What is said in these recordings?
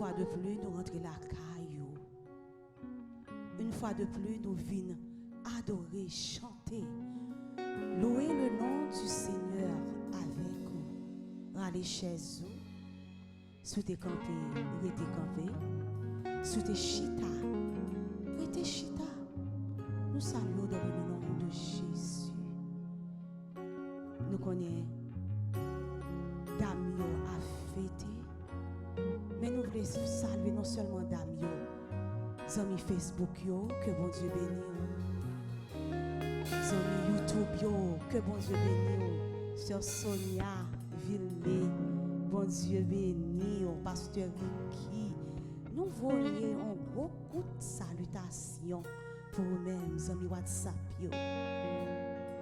fois de plus, nous rentrons la caillou. Une fois de plus, nous venons adorer, chanter, louer le nom du Seigneur avec vous. Allez chez vous, souhaitez camper, restez camper, souhaitez chita, restez chita. Nous saluons dans le nom de Jésus. Nous connaissons Damio a fêté, mais nous voulons saluer non seulement Damio, amis Facebook yo, que bon Dieu bénisse. Amis YouTube yo, que bon Dieu bénisse. Sœur Sonia Villet, bon Dieu bénisse. Pasteur Ricky, nous voyons beaucoup de salutations pour nous-mêmes, amis WhatsApp yo.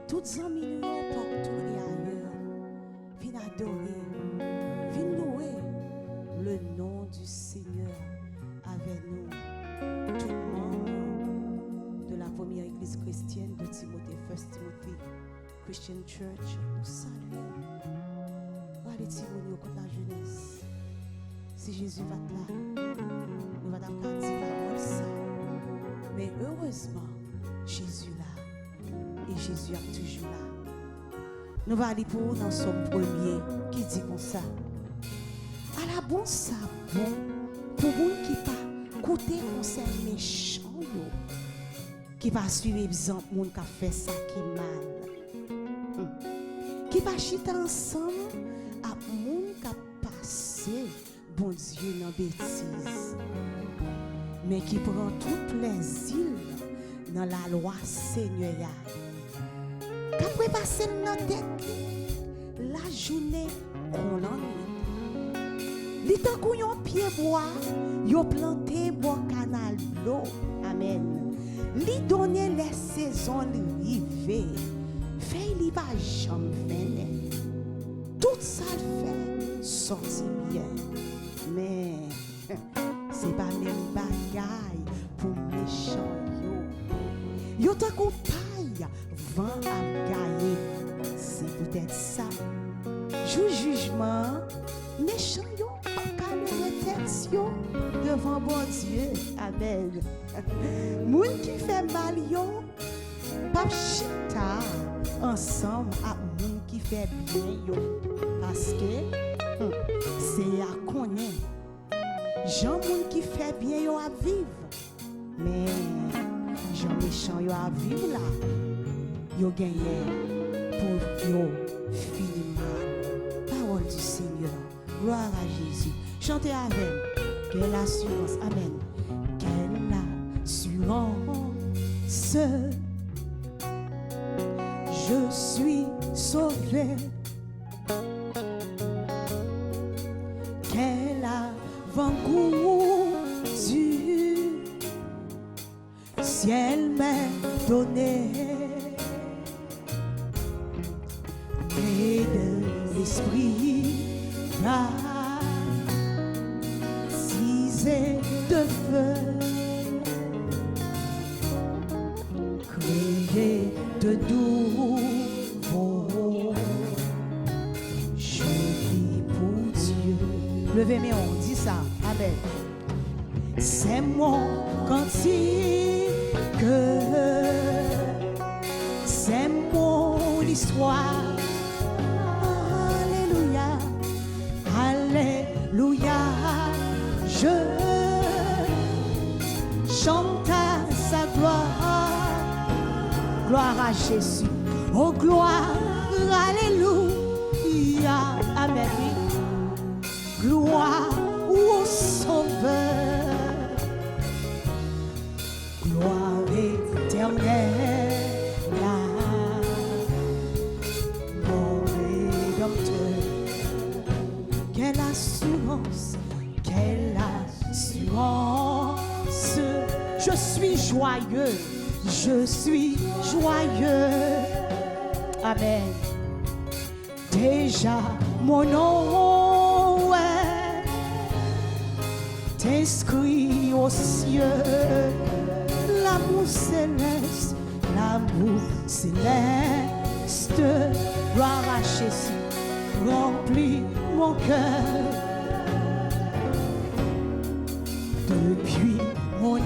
Toutes les amis partout et ailleurs, viens adorer, viens louer le nom du Seigneur avec nous. Tout le monde de la première église chrétienne de Timothée, First Timothy Christian Church, nous saluons. Allez, Timothée, contre la jeunesse. Si Jésus va là, nous va t'apprendre ça. Mais heureusement, Jésus là. Et Jésus est toujours là. Nous allons aller pour dans son premier qui dit comme ça. À la bonne ça, bon, pour vous qui pas côté conseil méchant, qui va suivre exemple moun qui fait ça qui mal. Qui va chiter ensemble à moun qui passé bon Dieu dans bêtise. Mais qui prend tout plaisir dans la loi Seigneur. Qu'après passer dans tête la journée qu'on l'ennuie. Li tan kou yon pied bois, yon planté bon canal d'eau. Amen. Li donné les saisons rive. Fait li va jamais venir. Tout ça fait sorti bien. Mais c'est pas même bagaille pour méchant yo. Yo tan kou paille vent à gagner. C'est peut-être ça. Jou jugement méchant yo. Devant bon Dieu, amen. Moun qui fait mal yo, pas chita ensemble à moun qui fait bien yo, parce que c'est à connaître. Jean moun qui fait bien yo à vivre, mais Jean méchant yo à vivre là, yo gagné pour yo fini mal. Parole du Seigneur, gloire à Jésus. Chantez avec. Quelle assurance, amen. Quelle assurance. Je suis sauvé. Quel avant-goût du ciel m'a donné. Et de l'esprit de feu, créé de nouveau, je vis pour Dieu. Levez mes mains, dis ça, amen. C'est mon cantique, c'est mon histoire. Alléluia, alléluia. Je chante à sa gloire, gloire à Jésus, oh gloire, alléluia, amen, gloire au Sauveur, gloire éternelle, mon Rédempteur, quelle assurance. Quelle assurance, je suis joyeux, je suis joyeux, amen. Déjà mon nom est inscrit aux cieux, l'amour céleste, gloire à Jésus, remplit mon cœur. depuis mon âme.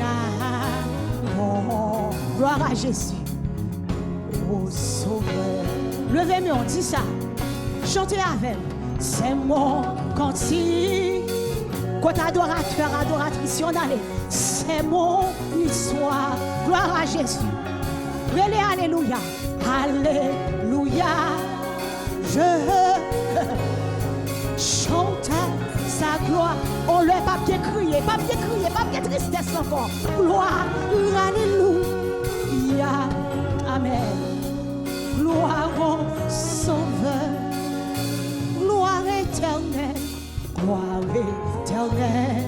Gloire à Jésus, au Sauveur. Levez-moi, on dit ça. Chantez avec. C'est mon cantique. Côté adorateur, adoratrice, on allait. C'est mon histoire. Gloire à Jésus. Relais, alléluia. Alléluia. Je chante sa gloire. On ne pas bien crier, pas bien tristesse encore. Gloire, alléluia. Amen. Gloire au Sauveur. Gloire éternelle. Gloire éternelle.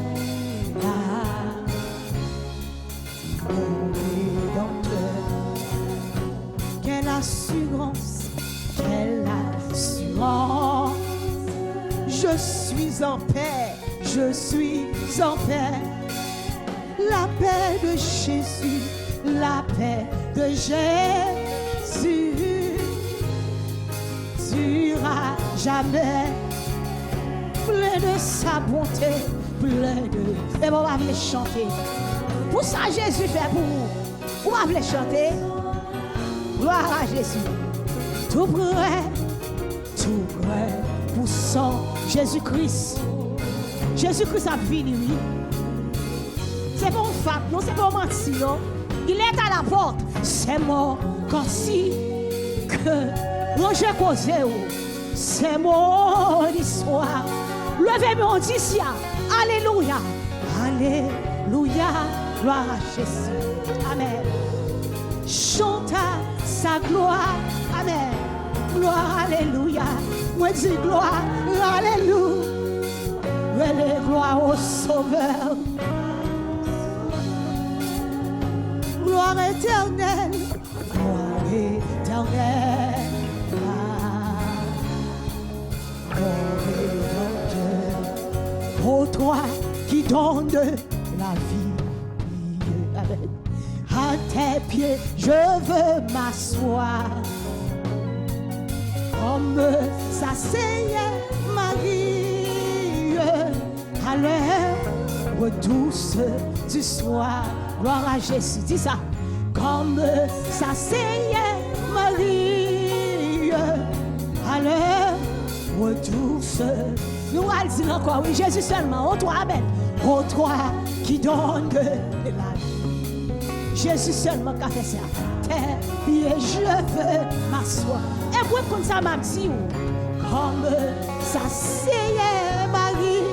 Mon Rédempteur. Quelle assurance, quelle assurance. Je suis en paix, je suis en paix. La paix de Jésus, la paix de Jésus durera jamais. Plein de sa bonté, plein de... Et bon, on va venir chanter. Pour ça, Jésus fait pour vous. On va venir chanter. Gloire à Jésus. Tout prêt pour son Jésus-Christ. Jésus-Christ a fini, oui. C'est pas un fat, non, c'est pas un menti, non. Il est à la porte. C'est mon ainsi que moi j'ai causé. C'est mon histoire. Levez-moi, on dit ça. Alléluia. Alléluia. Gloire à Jésus. Amen. Chante sa gloire. Amen. Gloire, alléluia. Moi dis gloire, alléluia. Gloire au Sauveur. Gloire éternelle. Gloire éternelle. Oh toi qui donne la vie, à tes pieds je veux m'asseoir, comme s'asseyait Marie à l'heure douce du soir. Gloire à Jésus, dis ça. Comme s'asseyait Marie à l'heure douce. Nous allons dire encore, oui, Jésus seulement. Oh toi, Amen. Oh toi qui donne de la vie. Jésus seulement qui a fait ça. Tes pieds, je veux m'asseoir. Et moi, comme ça m'a dit, comme ça s'est Marie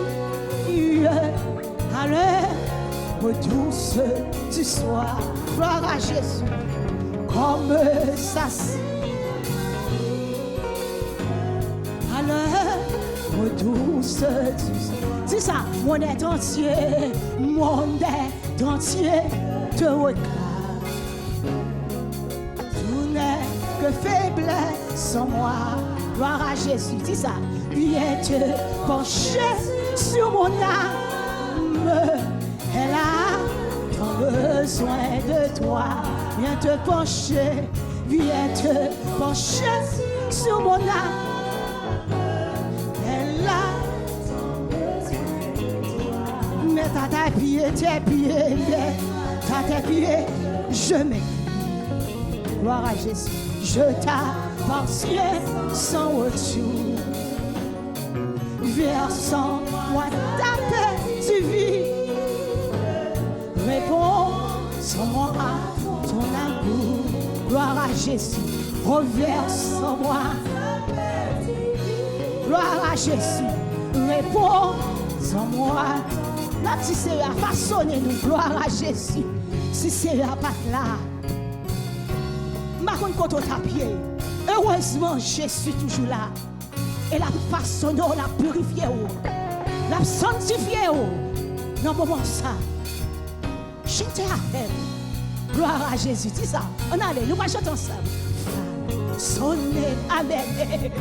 à l'heure douce du soir. Gloire à Jésus. Comme ça s'est à l'heure douce. C'est ça, mon être entier te réclame. Tout n'est que faiblesse en moi. Gloire à Jésus, dis ça. Viens te pencher sur mon âme. Elle a tant besoin de toi. Viens te pencher sur mon âme. T'as tes pieds, je m'écris. Gloire à Jésus, je t'appartiens sans retour. Versant moi ta paix, tu vis. Réponds sans moi à ton amour. Gloire à Jésus, reverse en moi. Gloire à Jésus, réponds en moi. La petite sœur a façonné nous, gloire à Jésus. Si c'est la patte là, ma contre ta pied. Heureusement, Jésus toujours là. Et la façonné, la purifié, la sanctifié. Dans le moment ça, chantez à elle. Gloire à Jésus, dis ça. On allait, nous allons chanter ensemble. Sonnez, amen.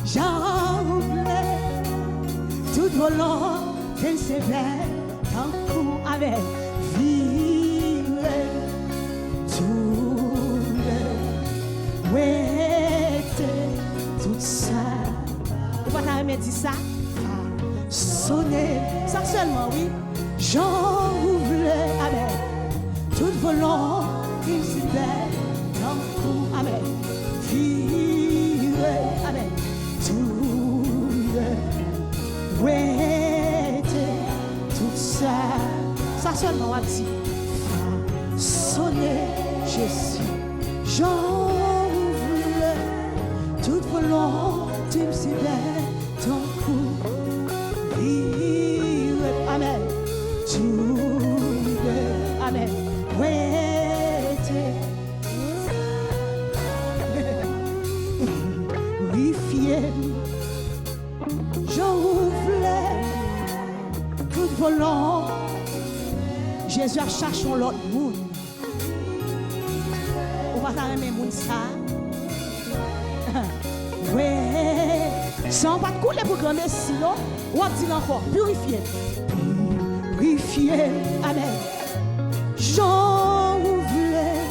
J'en voulais tout au long. Elle s'éveille d'un coup avec vivre tout le tout ça. Vous pouvez me dire ça? Sonner, ça seulement, oui. J'en volant, il s'y belle, dans le coup, amen. Vivre, amen. Tout le ouais, tout ça. Ça seulement a dit, sonner Jésus. J'en voulais, tout volant, il s'y belle, dans le coup. Vivre, amen. Tout le, amen. Ouais, j'en voulais tout volant. Jésus a cherché l'autre monde. On va faire un monde ça. Ouais, sans pas de couler pour grand Messie, non? On dit encore, purifier. Purifier, amen. J'en voulais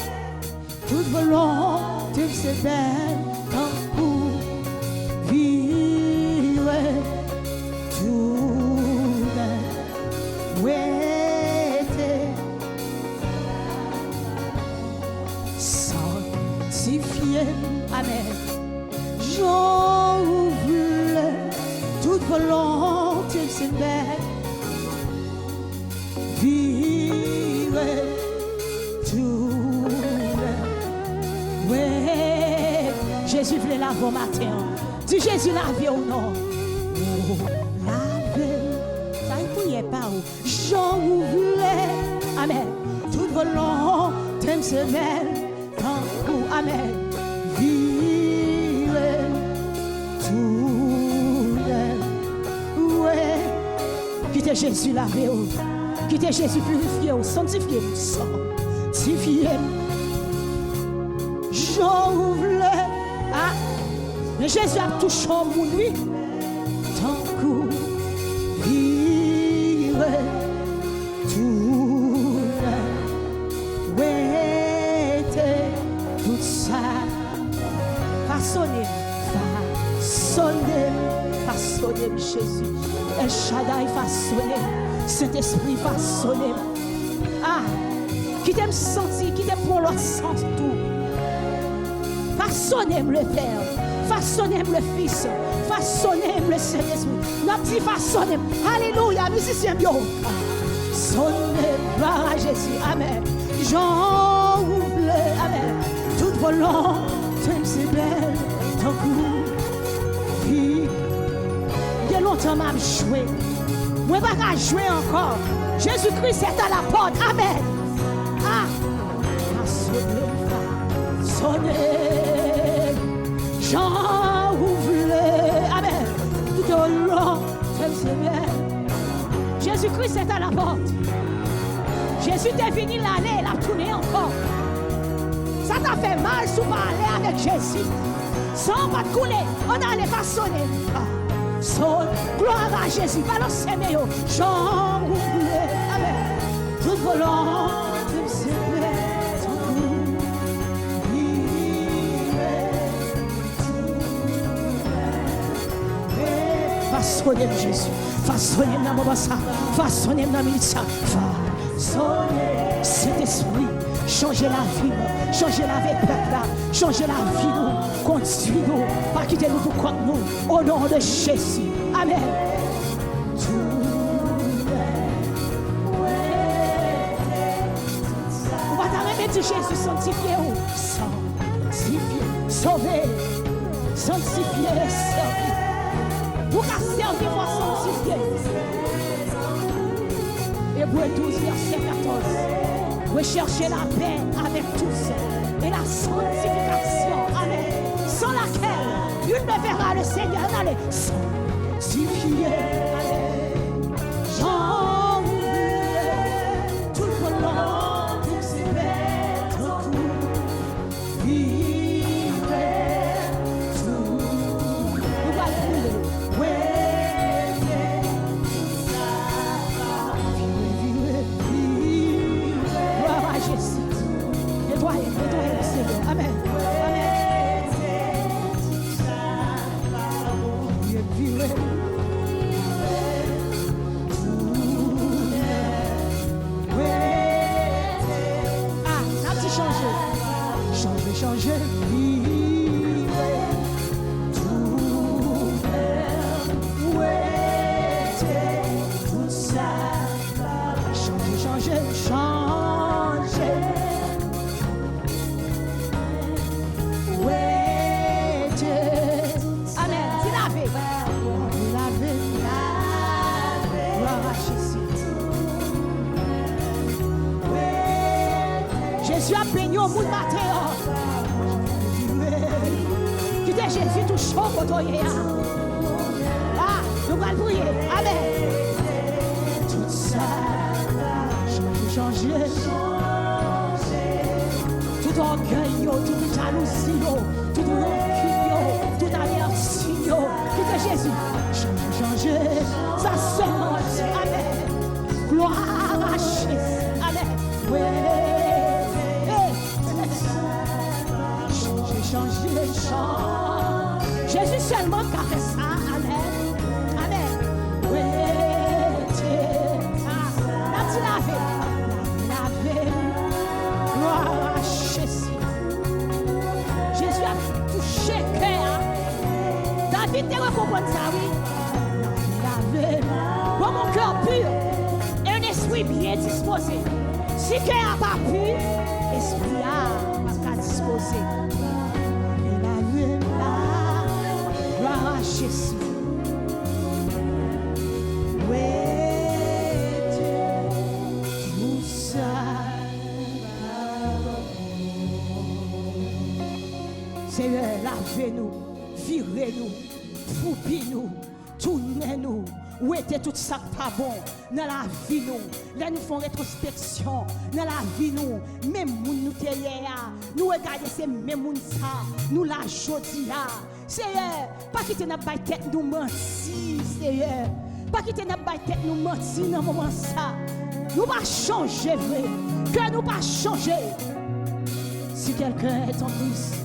tout volant. Tu sais belle, un coup. Vivre tout le ouais, sanctifié, amen. J'en voulais toute volonté, c'est belle. Vivre tout le ouais. Jésus voulait laver au matin. Dis Jésus laver ou non? Oh, laver. Ça ne priait pas. J'en voulais. Amen. Tout volant, t'aimes ce belle. Tant ou amen. Vivre tout le ouais. Quittez Jésus laver ou. Quittez Jésus purifier ou sanctifier ou sanctifier. J'en voulais. Ah. Mais Jésus a touché au monde, lui. Tant que vivre tout le ouais, tout ça. Façonnez, Jésus. El Shaddai façonnez, Saint-Esprit façonnez. Ah, qui t'aime sentir, qui t'aime pour l'autre sens tout. Façonnez le Père. Façonnez le Fils, façonnez le Saint-Esprit. Notre petit façonnez. Alléluia, musicien bio. Sonnez, gloire à Jésus. Amen. J'en ouvre, amen. Tout volant, c'est belle. Tant que il y a longtemps m'a joué. Moi, je ne vais pas jouer encore. Jésus-Christ est à la porte. Amen. Ah, sonnez. Jean ouvre, amen. Tout au long, Jésus-Christ est à la porte. Jésus t'a fini l'année, il a tourné encore. Ça t'a fait mal sous parler avec Jésus. Sans pas te couler, on allait façonner. Son gloire à Jésus, balance mes yeux. Jean ouvre, amen. Tout volant, façonnez Jésus, façonnez dans mon bassa, façonnez dans Militsa, façonnez cet esprit, changez la vie, changez la vie peuple, changez la vie nous, conduisez-nous, pas quitter nous pour contre nous, au nom de Jésus, amen. On va t'arrêter Jésus, sanctifiez-vous, sanctifiez, sauvez, sanctifiez, sauvez. Vous qu'à servir vos sanctifiés. Hébreux 12, verset 14. Recherchez la paix avec tous et la sanctification. Amen. Sans laquelle, nul ne verra le Seigneur. Allez, sanctifier. Allez. J'en voulais tout le volant, tout se met au cou. Vivre tout. Vous allez amen. Amen. Ah, Jésus a béni au bout de matin. Qui était Jésus tout chaud pour toi. Ah, nous allons prier. Amen. Tout ça, changer. Tout orgueil, toute jalousie, tout rancune, toute aversion. Qui était Jésus. Changer. Ça seulement. Amen. Gloire à Jésus. Amen. Oui. Jésus seulement qui a fait ça. Amen. Amen. Oui. Lavé. Gloire à Jésus. Jésus a touché le cœur. David te recommande ça, oui. Lavé. Pour mon cœur pur et un esprit bien disposé. Si le cœur n'a pas pur, l'esprit a pas disposé. Jésus. Oui, tout ça. Seigneur, lavez-nous, virez-nous, foupez-nous, tournez-nous. Où était tout ça pas bon dans la vie nous? Là nous faisons rétrospection dans la vie nous. Même nous nous regardons ces mêmes moun ça, nous la jodi là. Seigneur, pas quitter notre tête nous mentir, Seigneur. Pas quitter notre tête nous mentir dans moment ça. Nous pas changer vrai, que nous pas changer. Si quelqu'un est en Christ,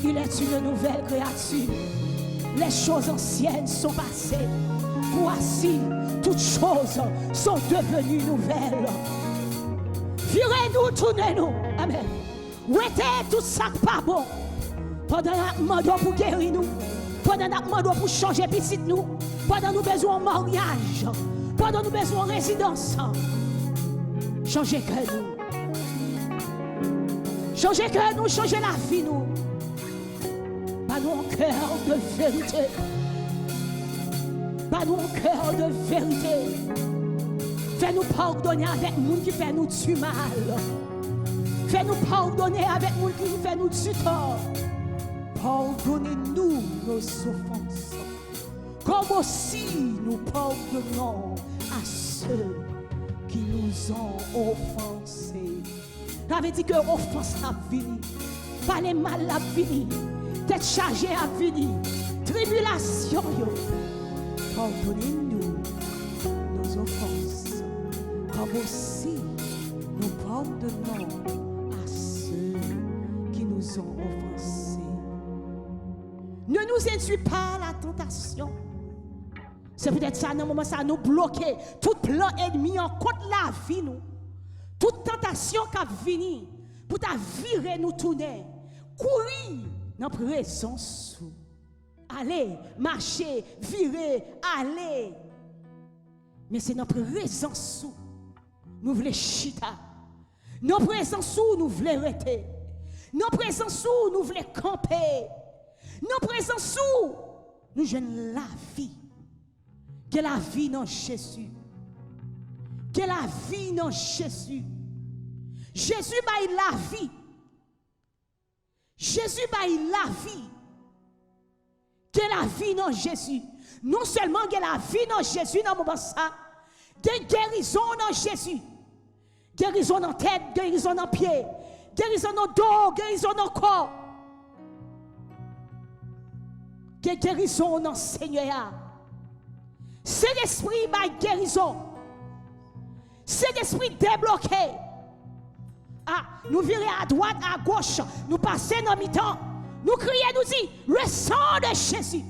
il est une nouvelle créature. Les choses anciennes sont passées. Voici, toutes choses sont devenues nouvelles. Virez-nous, tournez-nous. Amen. Où était tout ça pas bon? Pendant que nous demandons pour guérir nous, pendant que nous demandons pour changer petit nous, pendant que nous besoin de mariage, pendant que nous besoin de résidence, changez que nous. Changez que nous, changez la vie nous. Pas nos cœur de vérité. Pas nos cœur de vérité. Fais-nous pardonner avec nous qui fait nous du mal. Fais-nous pardonner avec nous qui fait nous du tort. Pardonnez-nous nos offenses, comme aussi nous pardonnons à ceux qui nous ont offensés. J'avais dit que l'offense a fini, pas les mal a fini, tête chargée a fini, tribulation. Pardonnez-nous nos offenses, comme aussi nous pardonnons à ceux qui nous ont offensés. Ne nous induis pas à la tentation. C'est peut-être ça, dans le moment ça nous bloquer. Tout plan ennemi en contre la vie nous. Toute tentation qui a venu pour ta virer nous tourner. Courir dans la présence. Allez, marcher, virer, aller. Mais c'est notre présence où nous voulons chita. Notre présence où nous voulons rester. Notre présence où nous voulons camper. Nos présence où nous jeûnons la vie. Que la vie dans Jésus. Que la vie dans Jésus. Jésus baille la vie. Jésus baille la vie. Que la vie dans Jésus. Non seulement que la vie dans Jésus dans le moment ça. Que guérison dans Jésus. Guérison dans la tête, guérison dans le pied. Guérison dans le dos, guérison dans le corps. Que guérison dans le Seigneur. C'est l'esprit ma guérison. C'est l'esprit débloqué. Ah, nous virons à droite, à gauche, nous passons dans mi-temps. Nous crions, nous disons, le sang de Jésus.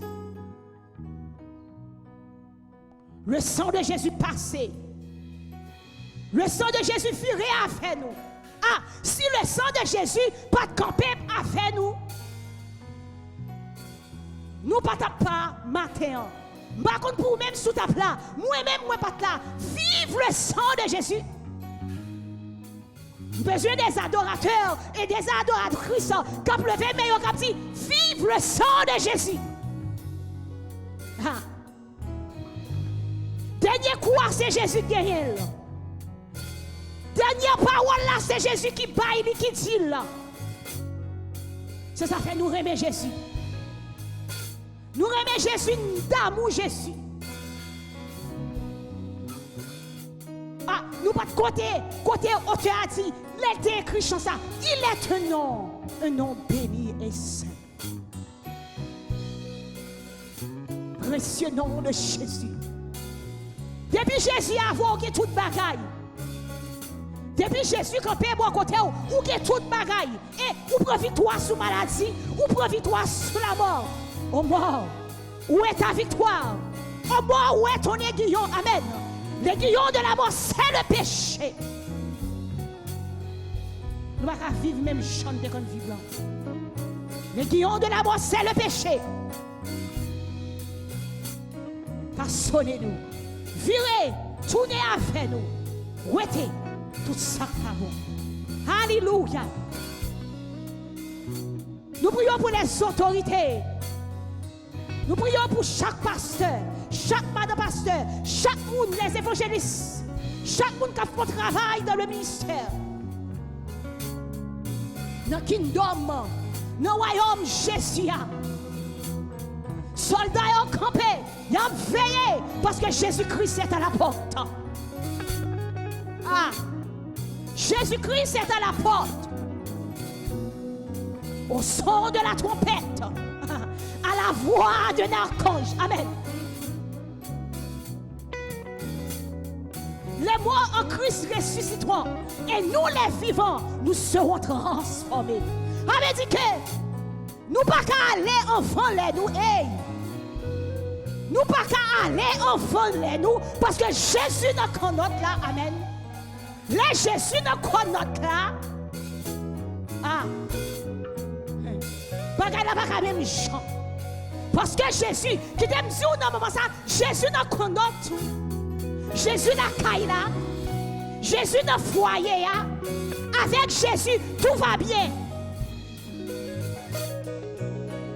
Le sang de Jésus passé. Le sang de Jésus fut avec nous. Ah, si le sang de Jésus pas de camper avec nous, nous pas pas matin. Par contre, pour même sous ta plat, moi-même, moi pas là. Vive le sang de Jésus. Besoin des adorateurs et des adoratrices qui ont levé, mais qui ont dit vive le sang de Jésus. Ah. Dernier coup, c'est Jésus qui gagne. Dernière parole là, c'est Jésus qui baille, qui dit là. Ça fait nous aimer Jésus. Nous aimons Jésus d'amour Jésus. Ah, nous pas de côté auteur a dit, il est écrit sur ça. Il est un nom béni et saint. Précieux nom de Jésus. Depuis Jésus a vogué toute bagaille. Depuis Jésus campé bon côté ou qui toute bagaille et ou prend victoire sur maladie, ou prend victoire sur la mort. Oh mort, où est ta victoire? Oh mort, où est ton aiguillon? Amen. L'aiguillon de la mort, c'est le péché. Nous ne pouvons pas vivre même chanter comme vivant. L'aiguillon de la mort, c'est le péché. Façonnez-nous, virez, tournez avec nous, ouétez tout ça bon. Alléluia. Nous prions pour les autorités. Nous prions pour chaque pasteur, chaque madame pasteur, chaque monde, les évangélistes, chaque monde qui a fait travail dans le ministère. Dans le kingdom, dans le royaume Jésus. Soldats ont campé, ils ont veillé parce que Jésus-Christ est à la porte. Ah, Jésus-Christ est à la porte. Au son de la trompette, à la voix d'un archange. Amen. Les morts en Christ ressusciteront et nous les vivants, nous serons transformés. Amen. Dit que nous pas qu'à aller en voler nous. Hey. Nous pas qu'à aller en voler nous parce que Jésus n'a qu'un autre là. Amen. Les Jésus n'a qu'un autre là. Ah. Pas même gens. Parce que Jésus, qui t'aime dire dans moment ça, Jésus n'a qu'un autre. Jésus n'a qu'à là. Jésus n'a foyer là. Avec Jésus, tout va bien.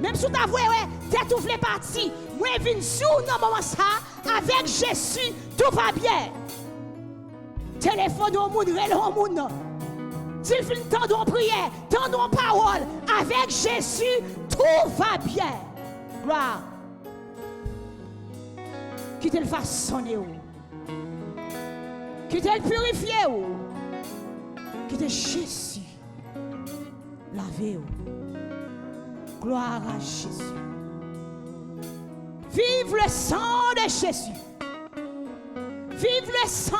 Même si tu as vu, tu ouvres les parties, moi je viens sur dans moment ça, avec Jésus, tout va bien. Téléphone au monde, relais au monde. S'il fait tendons prière, tendons parole, avec Jésus, tout va bien. Gloire. Qui te le façonner, qui te le purifier, qui te Jésus laver. Gloire à Jésus. Vive le sang de Jésus. Vive le sang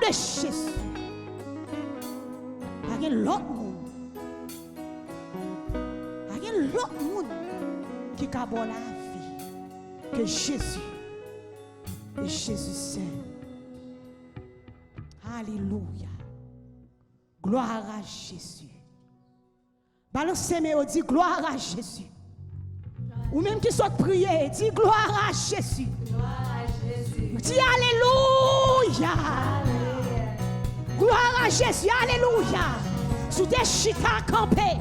de Jésus. Pas l'autre monde. Pas l'autre monde qui a bon la vie que Jésus. Et Jésus Saint. Alléluia. Gloire à Jésus. Balancez mes dit gloire à Jésus. Ou même qui sont priés, dit gloire à Jésus. Gloire à Jésus. Dis alléluia. Gloire à Jésus, alléluia. Sous des chita campés,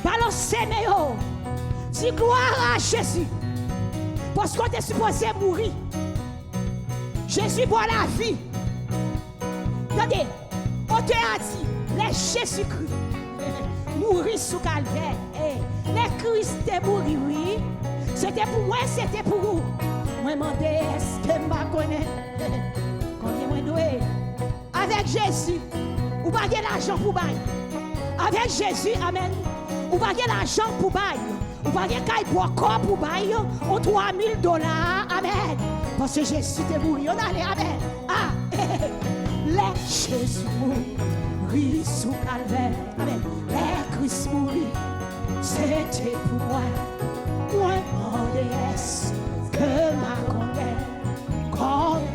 balancez mes dis gloire à Jésus. Parce qu'on est supposé mourir. Jésus boit la vie. Attendez, on te a dit, les Jésus-Christ. Mourir sous calvaire. Les Christ est mort, oui. C'était pour moi, c'était pour vous. Moi, je me demande, est-ce que je connais? Combien moi doué? Avec Jésus, ou pas de l'argent pour bailler. Avec Jésus, amen. Ou pas de l'argent pour bailler. Ou pas de caille pour corps pour bailler. Ou $3,000, amen. Parce que Jésus est mort, on allait, amen. Ah, les Jésus mourit sous calvaire, amen. Les Christ mourit, c'était pour moi. Moi, mon est-ce que ma condamne.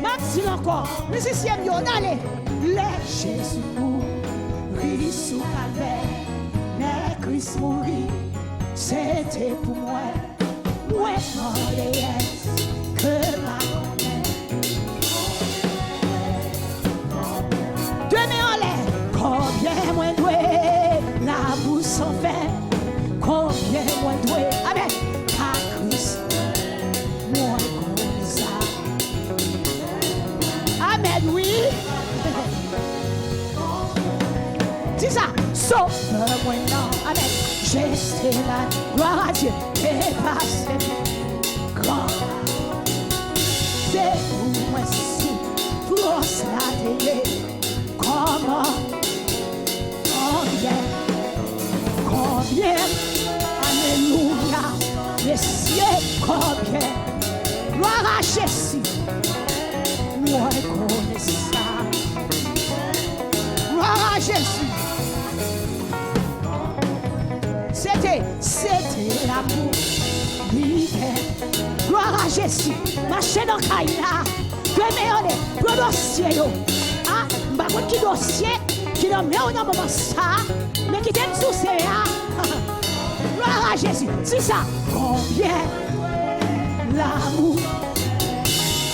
Maxime encore, musicien, on allez. Les Jésus mourit Oui, sous calvaire, mais Christ mourit, c'était pour moi. Moi, mon yes, que ma demain en l'air, combien moins doué, la bouche sans fin, combien moins doué, amen, car Christ, moi comme ça. Amen, oui. Dis ça, sauve-moi non, amen. J'ai la gloire à Dieu, et passé grand. C'est pour moi si, pour cela télé, comment, combien, alléluia, messieurs, combien, gloire à Jésus, moi connais ça, gloire à Jésus. C'était l'amour. Gloire à Jésus. Marchez dans Kaïla. Demain, on est pour dossier. Ah, bah, qui dossier, qui n'a pas un moment ça, mais qui t'aime sous c'est là. Gloire à Jésus. C'est ça. Combien l'amour.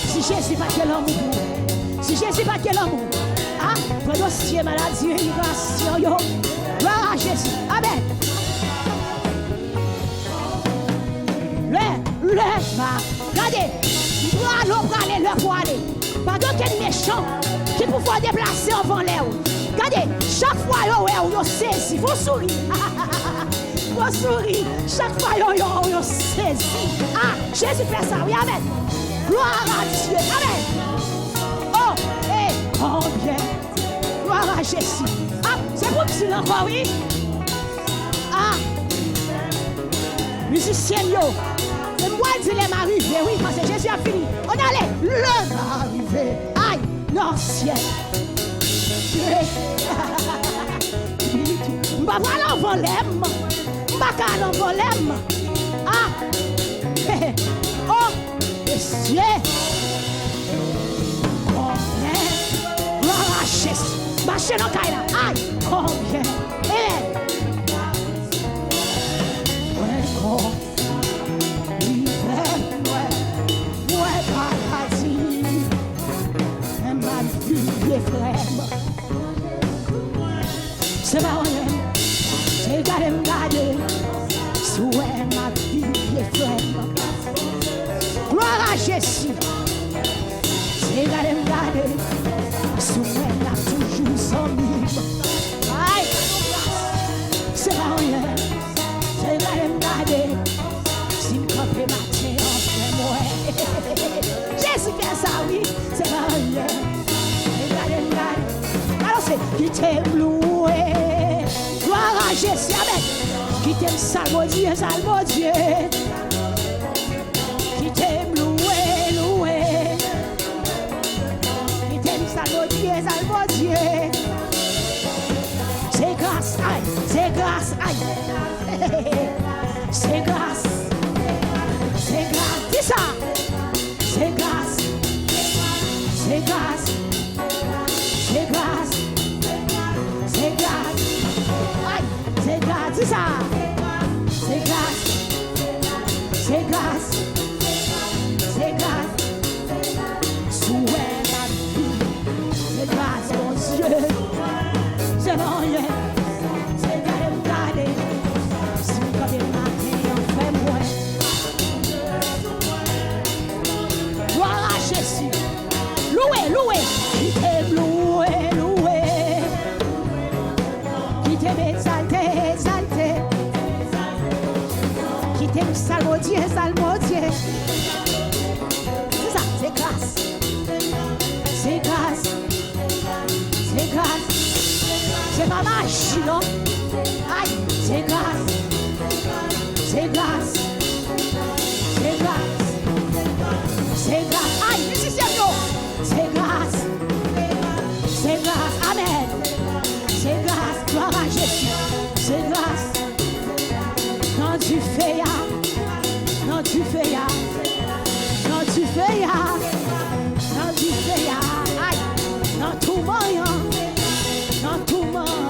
Si Jésus pas quel amour. Si Jésus pas quel amour. Ah, pour dossier, maladie, immigration. Gloire à Jésus. Amen. Le regardez, pour aller. Pas d'aucun méchant qui peut pouvoir déplacer avant l'air. Regardez, chaque fois vous saisi, vous souriez. Vous souriez, chaque fois vous saisi. Ah, Jésus fait ça, oui, amen. Gloire à Dieu, amen. Oh, et combien, gloire à Jésus. Ah, c'est pour dire encore, oui. Ah, musicien, yo. Moi, il est arrivé, oui, parce que Jésus a fini. On allait, le arrivé. Aïe, l'ancien. Je vais voir l'envolème. Je vais voir l'envolème. Ah, oh, messieurs. Combien, gloire à Jésus. Marchez dans Kaila. Aïe, combien. C'est pas rien, c'est garder, souhait ma vie est frère. Gloire à Jésus, c'est garder, souhait n'a toujours son livre. Aïe, c'est pas rien, c'est garder, si me camper matin en fait moi. Jésus fait ça, oui, c'est pas rien, c'est garder. Alors c'est qui t'aime loué. Gloire à Jésus, amen. Qui t'aime salmo Dieu, qui t'aime loué. Qui t'aime salmo Dieu. C'est grâce, aïe, c'est grâce, aïe. C'est grâce, dis ça. C'est grâce, c'est grâce, c'est grâce. C'est grâce, aïe, c'est grâce, c'est ça. C'est grâce, c'est grâce, c'est grâce. Souhait ma vie, c'est grâce, mon Dieu. C'est rien, c'est garder. Si vous avez matin, on fait moins. Gloire à Jésus. Loué, qui t'aime loué. Exalté, qui t'aime salmodier. C'est ça, c'est grâce. C'est grâce. C'est pas magie, non? Aïe, c'est grâce. Aïe, musicien, c'est grâce. Amen. C'est grâce, gloire à Jésus. C'est grâce. Quand tu fais aïe, dans tout moment,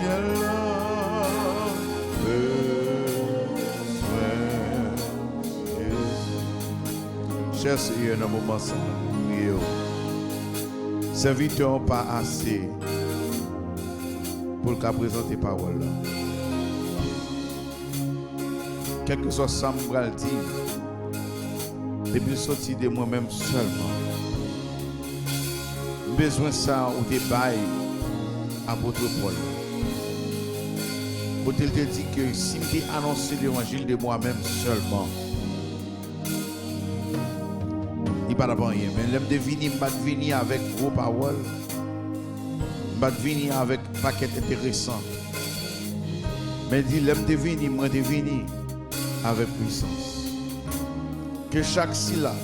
ciel besoin Jésus. Cher Seigneur, dans le moment ça, priez. Serviteur pas assez pour le cas présenter parole. Quel que soit ça, je vais le dire. Depuis sorti de moi-même seulement. Besoin ça ou des bails apôtre Paul. Pour te dire que si je annonce l'évangile de moi-même seulement, il n'y a pas de rien. Mais je vais venir avec vos paroles. Je vais venir avec un paquet intéressant. Mais je vais venir avec puissance. Que chaque syllabe,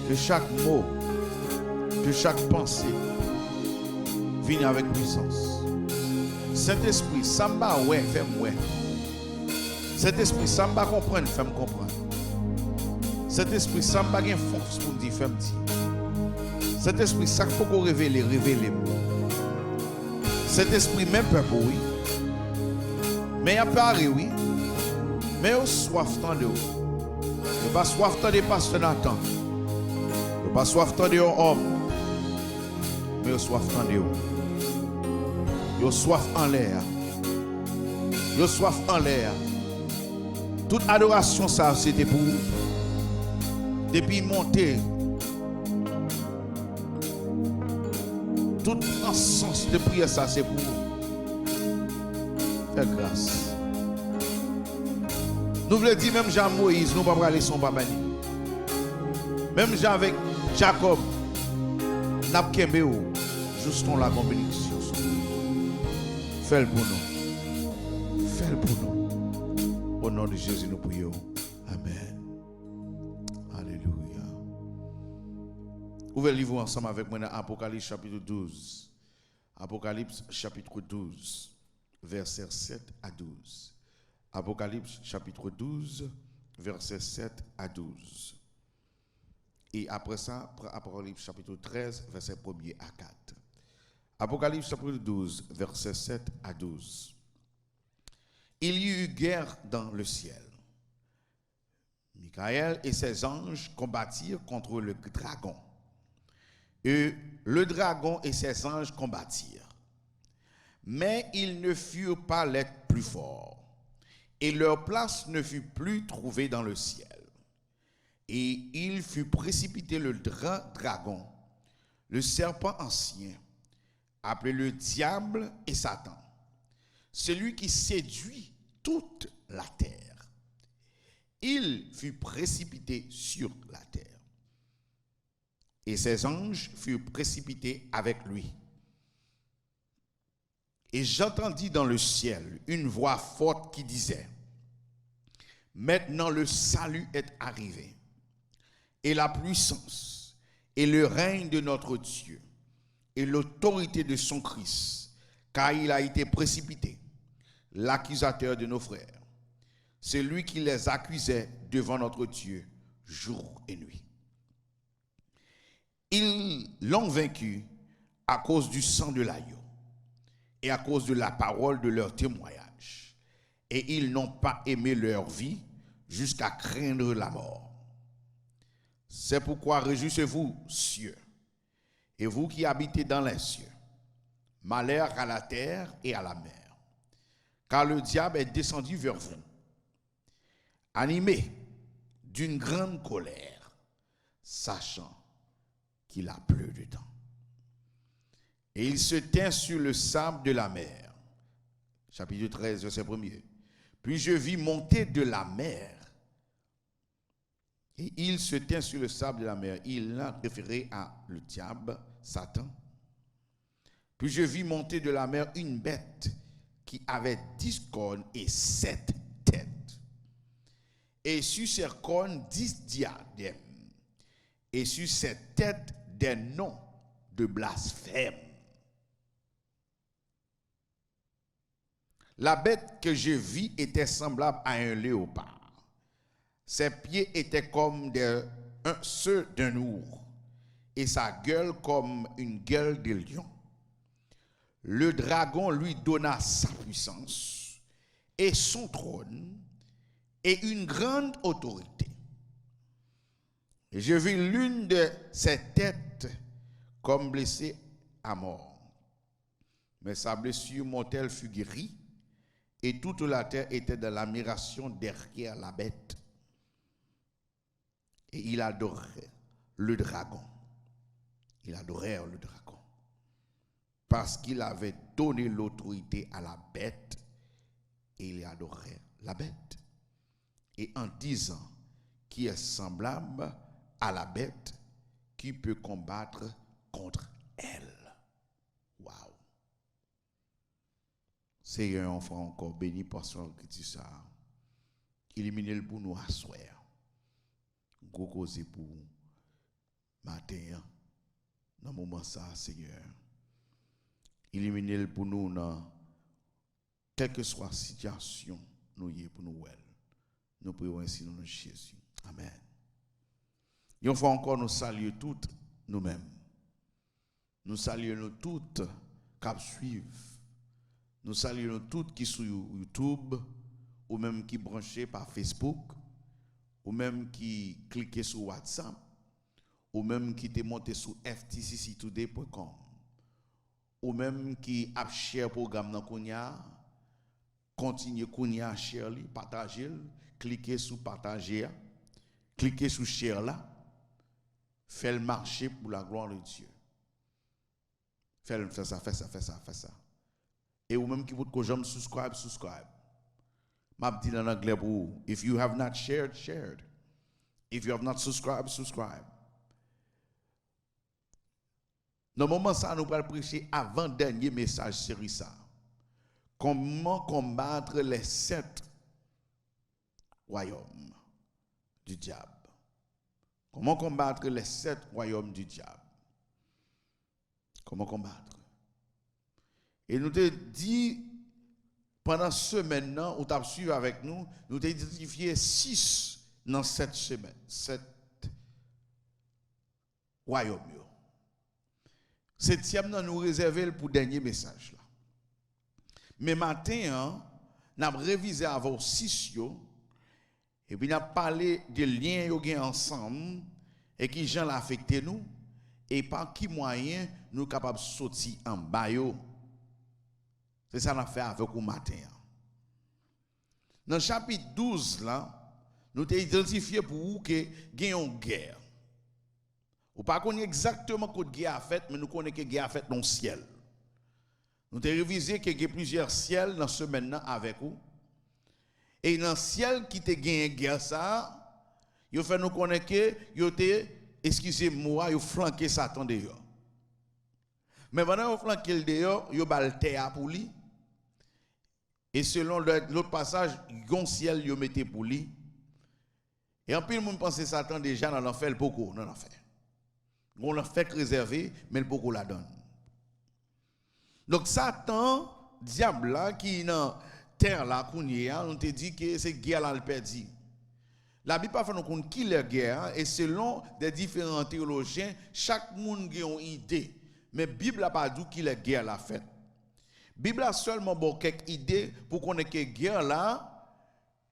que chaque mot, que chaque pensée vienne avec puissance. Saint-Esprit, ça m'a ouais, fais-moi. Saint-Esprit, ça m'a comprendre, fais-moi comprendre. Saint-Esprit, ça m'a une force pour me dire, fais-moi dire. Saint-Esprit, ça faut qu'on révèle. Saint-Esprit, même peuple, oui. Mais il y a pas oui. Mais il y a soif tant de vous. Il n'y a pas soif tant de pasteur Nathan. Il n'y a pas soif tant de homme. Mais il y a soif tant de vous. Il y a soif en l'air. Il y a soif en l'air. Toute adoration, ça, c'était pour vous. Depuis monter. Tout sens de prière, ça, c'est pour vous. Faites grâce. Nous voulons dire, même Jean-Moïse, nous ne pouvons pas aller son papa. Même Jean avec Jacob, nous avons juste la bénédiction. Fais-le pour nous. Fais-le pour nous. Au nom de Jésus, nous prions. Amen. Alléluia. Ouvrez le livre ensemble avec moi dans Apocalypse chapitre 12. Apocalypse chapitre 12, versets 7 à 12. Apocalypse chapitre 12, versets 7 à 12. Et après ça, Apocalypse chapitre 13, verset 1er à 4. Apocalypse chapitre 12, versets 7 à 12. Il y eut guerre dans le ciel. Michael et ses anges combattirent contre le dragon. Et le dragon et ses anges combattirent. Mais ils ne furent pas les plus forts. Et leur place ne fut plus trouvée dans le ciel. Et il fut précipité le dragon, le serpent ancien, appelé le diable et Satan, celui qui séduit toute la terre. Il fut précipité sur la terre. Et ses anges furent précipités avec lui. Et j'entendis dans le ciel une voix forte qui disait: maintenant le salut est arrivé, et la puissance, et le règne de notre Dieu, et l'autorité de son Christ, car il a été précipité, l'accusateur de nos frères. C'est lui qui les accusait devant notre Dieu jour et nuit. Ils l'ont vaincu à cause du sang de l'agneau et à cause de la parole de leur témoignage. Et ils n'ont pas aimé leur vie jusqu'à craindre la mort. C'est pourquoi réjouissez-vous, cieux, et vous qui habitez dans les cieux. Malheur à la terre et à la mer, car le diable est descendu vers vous, animé d'une grande colère, sachant qu'il a peu de temps. Et il se tint sur le sable de la mer. Chapitre 13, verset 1er. Puis je vis monter de la mer. Et il se tint sur le sable de la mer. Il l'a référé à le diable, Satan. Puis je vis monter de la mer une bête qui avait 10 cornes et 7 têtes. Et sur ses cornes 10 diadèmes. Et sur ses têtes des noms de blasphème. La bête que je vis était semblable à un léopard. Ses pieds étaient comme ceux d'un ours, et sa gueule comme une gueule de lion. le dragon lui donna sa puissance et son trône et une grande autorité. Et je vis l'une de ses têtes comme blessée à mort. Mais sa blessure mortelle fut guérie, et toute la terre était dans l'admiration derrière la bête. Et il adorait le dragon. Il adorait le dragon. Parce qu'il avait donné l'autorité à la bête, et il adorait la bête. Et en disant qui est semblable à la bête, qui peut combattre contre elle. Waouh! C'est un enfant encore béni par son qui dit ça. Éliminez-le pour nous asseoir. Gros cause pour matin. Dans le moment ça, Seigneur. Éliminez-le pour nous dans quelle que soit la situation, nous y pour nous. Nous prions ainsi dans le nom de Jésus. Amen. Et on va encore nous saluer toutes nous-mêmes. Nous saluons nous toutes qui suivent. Nous saluons toutes qui sont sur YouTube, ou même qui branchent par Facebook, ou même qui cliquent sur WhatsApp, ou même qui te montent sur ftcctoday.com, ou même qui a share programme dans Kounia, continuez Kounia share li, partager, cliquez sur partager, cliquez sur share là, faites le marcher pour la gloire de Dieu. Faites ça. Et ou même qui vous que j'aime subscribe. M'a dit en anglais pour vous, if you have not shared. If you have not subscribed. Dans le moment ça, nous allons prêcher avant-dernier message série ça. Comment combattre les 7 royaumes du diable. Comment combattre les 7 royaumes du diable. Comment combattre. Et nous te dit, pendant ce semaine, où tu as suivi avec nous, nous t'avons identifié 6 dans cette semaine, 7 royaumes. 7e, nous réservons pour le dernier message. Là. Mais matin, nous avons révisé avant 6, et puis nous avons parlé des liens qui sont ensemble, et qui gens affecté nous, et par qui moyen nous sommes capables de sortir en bas. C'est ça qu'on a fait avec vous matin. Dans le chapitre 12, là, nous avons identifié pour vous qu'il y a une guerre. Ou pas qu'on exactement quoi de guerre a fait, mais nous connaissons que guerre a fait dans le ciel. Nous avons révisé qu'il y a plusieurs ciels dans ce maintenant avec vous. Et dans le ciel qui te gagné guerre ça, il fait nous connaître que il était, excusez-moi, il flanqué Satan dehors. Mais pendant qu'il flanqué le dehors, il a le terre pour lui. Et selon l'autre passage, il ciel il mettait pour lui. Et en plus, le monde pense Satan déjà dans l'enfer, le beaucoup dans l'enfer. On l'a fait réservé, mais le beaucoup la donne. Donc Satan, diable là, qui est dans terre là, on te dit que c'est guerre là le perdu. La Bible pas fait nous compte qui la guerre, et selon des différents théologiens, chaque monde a une idée. Mais la Bible n'a pas dit qui la guerre l'a fait. La Bible a seulement bon quelques idées pour qu'on ait que guerre là,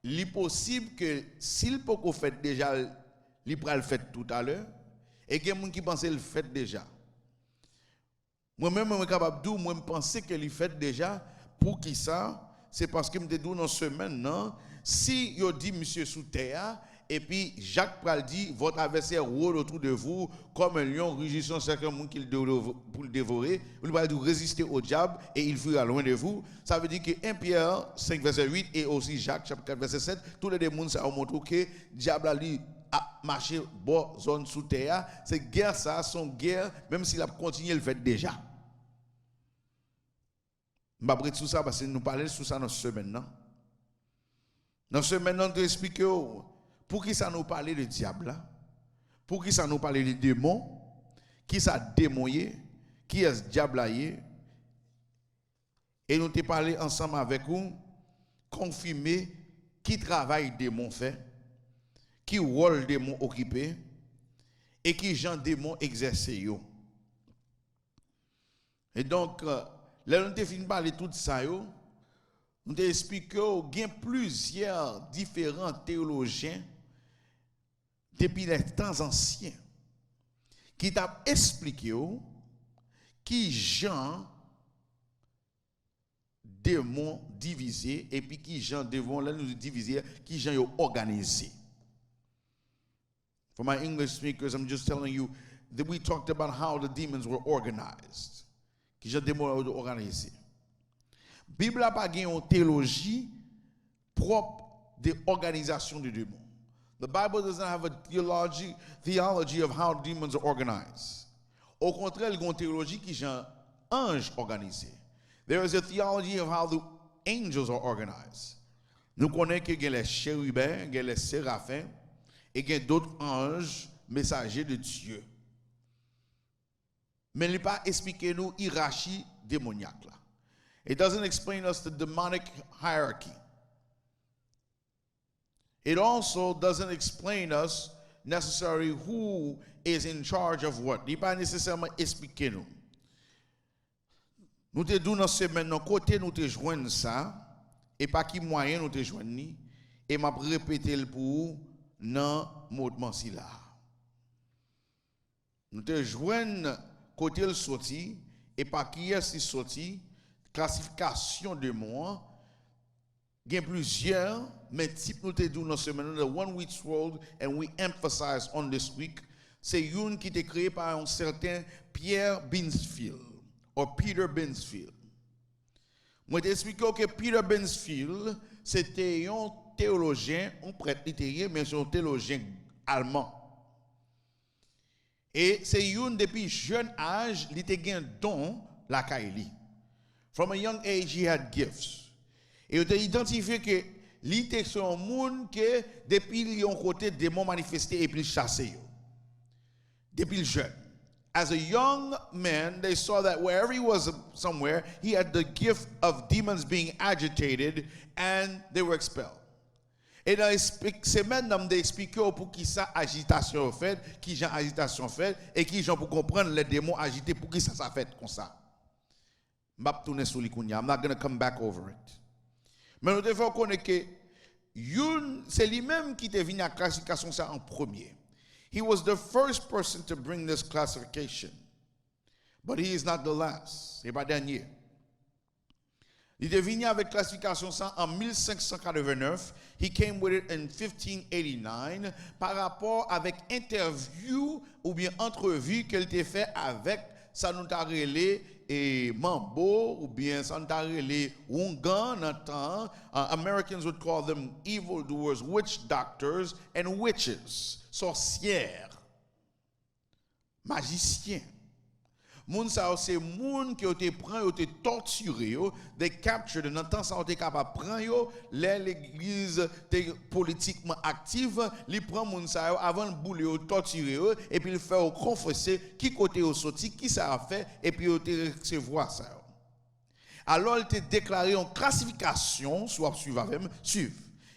il est possible que s'il peut qu'on fait déjà, il peut le faire tout à l'heure, et il y a des gens qui pensent le fait déjà. Moi-même, je suis capable de dire, moi, je pense que le fait déjà, pour qui ça? C'est parce que je me dis dans ce semaine, non? Si yo dit monsieur sous terre, et puis Jacques Pral dit, votre adversaire rôde autour de vous comme un lion rugissant chacun monde pour le dévorer, vous allez résister au diable et il fuira loin de vous. Ça veut dire que 1 Pierre 5 verset 8 et aussi Jacques chapitre 4 verset 7, tous les démons ça montre que le diable a marché bon zone sous terre, c'est guerre ça, son guerre, même s'il a continué le fait déjà. Je vais parler de tout ça parce que nous parlons de ça dans cette semaine. Non? Dans ce maintenant, nous expliquons pour qui ça nous parle de diable, pour qui ça nous parle de démons, qui ça démoyé, qui est ce diable là. Et nous te parlé ensemble avec vous, confirmer qui travail démon fait, qui rôle démon occupé, et qui genre démon exercé. Et donc, là nous te fin parler tout ça yo, nous te expliqué qu'il y a plusieurs différents théologiens depuis les temps anciens qui t'a expliqué qui Jean démon divisé et puis qui Jean démon là nous diviser qui Jean yo organisé. For my English speakers, I'm just telling you that we talked about how the demons were organized. Qui Jean démon organisé. Bible a pas une théologie propre de organisation des démons. The Bible doesn't have a theology of how demons are organized. Au contraire, il y a une théologie qui est un ange organisé. There is a theology of how the angels are organized. Nous connaissons qu'il y a les chérubins, il y a les séraphins, et il y a d'autres anges messagers de Dieu. Mais il n'a pas expliqué nous hiérarchie démoniaque là. It doesn't explain us the demonic hierarchy. It also doesn't explain us necessarily who is in charge of what. Il n'a pas nécessairement expliqué nous. Nous te disons dans ce semaine, dans côté nous te joignons ça, et pas qui moyen nous te joignons, et m'a répété le pour dans mot si là. Nous te joignons côté le sorti, et pas qui est sorti, classification de mots. Il y a plusieurs, mais type nous te disons dans ce semaine, the one we told and we emphasize on this week, c'est une qui était créée par un certain Pierre Binsfield. Ou Peter Binsfield. Moi, t'explique que Peter Binsfield, c'était un théologien, un prêtre littéraire, mais c'est un théologien allemand. Et c'est une depuis jeune âge, il était un don la Kaili. From a young age, he had gifts. Et il a identifié que il était un monde que depuis il y a un côté démon manifesté et puis chassé. Depuis le jeune. As a young man, they saw that wherever he was somewhere, he had the gift of demons being agitated and they were expelled. Et dans ces semaines, they expliquent pour qui ça agitation fait, qui gens agitation fait, et qui gens pour comprendre les démons agités, pour qui ça fait comme ça. I'm not going to come back over it. Mais nous devons connaître que c'est lui-même qui est venu à la classification ça en premier. He was the first person to bring this classification. But he is not the last. C'est pas dernier. Il est venu avec classification ça en 1589. He came with it in 1589 par rapport avec interview ou bien entrevue qu'elle était fait avec ça nous t'a relé et Mambo ou bien ça nous t'a relé Wungan dans temps. Americans would call them evildoers, witch doctors and witches. Sorcières, magiciens. Moun sa c'est moun qui te prend yo te torturé yo, they captured dans temps ça te capable prendre yo, l'église te politiquement active, li prend moun sa avant le boule yo torturer yo et puis il fait confesser qui côté yo sorti, qui ça a fait et puis yo te recevoir ça. Alors il te déclaré en classification, soit suivre suivre.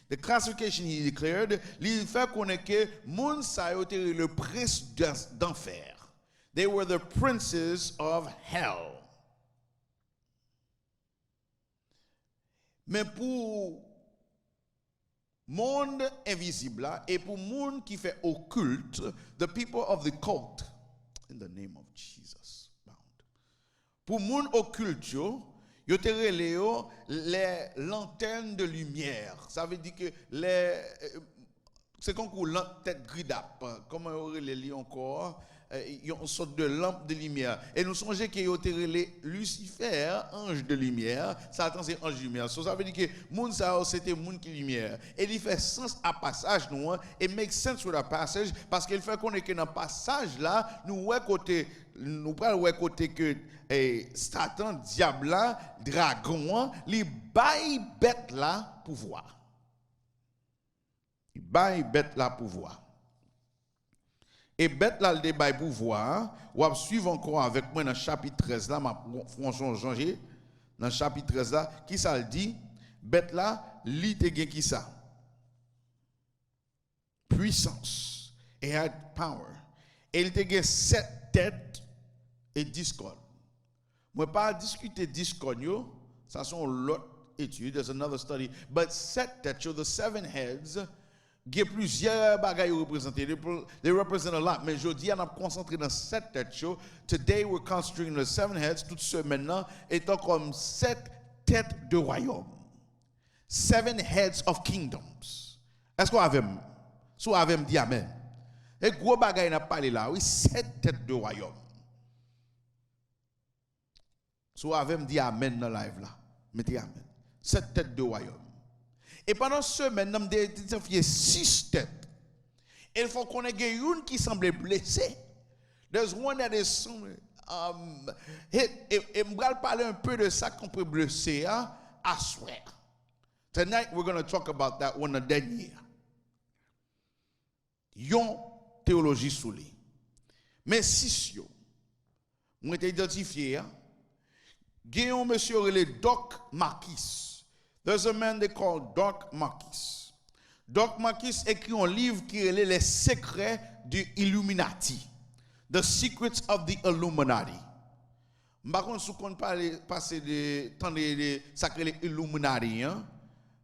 The classification he declared, il fait connaître que moun sa yo te le prince d'enfer. They were the princes of hell. Mais pour monde invisible et pour monde qui fait occulte, the people of the cult, in the name of Jesus, bound. Pour monde occulte yo te relé les lanternes de lumière. Ça veut dire que c'est comme une tête gridap. Comment on relé encore? Une sorte de lampe de lumière. Et nous songeons qu'il y a relé Lucifer, ange de lumière. Satan, c'est ange de lumière. Ça veut dire que moun sa c'était moun qui lumière. Et il fait sens à passage nous et make sense with a passage parce qu'il fait qu'on est que dans passage là, nous parlons côté que Satan, diable là, dragon, li bail bête là pouvoir. Il bail bête là pouvoir. Et bête là le débat pouvoir, ou à suivre encore avec moi dans le chapitre 13 là, ma François Jean-Gé, dans le chapitre 13 là, qui ça le dit? Bête là, li te gen qui ça? Puissance. Et had power. Et il te gen 7 têtes et 10 cornes. Moi pas discuter discord yo, ça sont l'autre étude, there's another study, but set that show the 7 heads get plusieurs bagailles représentés. They represent a lot. Mais je dis, on a concentré dans 7 têtes show. Today we're concentrating on the 7 heads. Tout ce maintenant étant comme 7 têtes de royaume. 7 heads of kingdoms. Est-ce qu'on avait? Si on avait dit amen. Et gros bagaille n'a parlé là. Oui, 7 têtes de royaume. Si on avait dit amen dans live là. Mettez amen. 7 têtes de royaume. Et pendant ce semaine, nous avons identifié 6 têtes. Et il faut qu'on ait une qui semble blessée. There's one that is et je vais parler un peu de ça qu'on peut blesser à swear. Tonight we're going to talk about that one dernier. Yon théologie sous lui. Mais 6 yo, nous avons identifié. Guillaume monsieur relé Doc Marquis. There's a man they call Doc Marquis. Doc Marquis écrit un livre qui est Les secrets du Illuminati. The Secrets of the Illuminati. Par contre, si on parle passer de temps de sacré Illuminati, hein,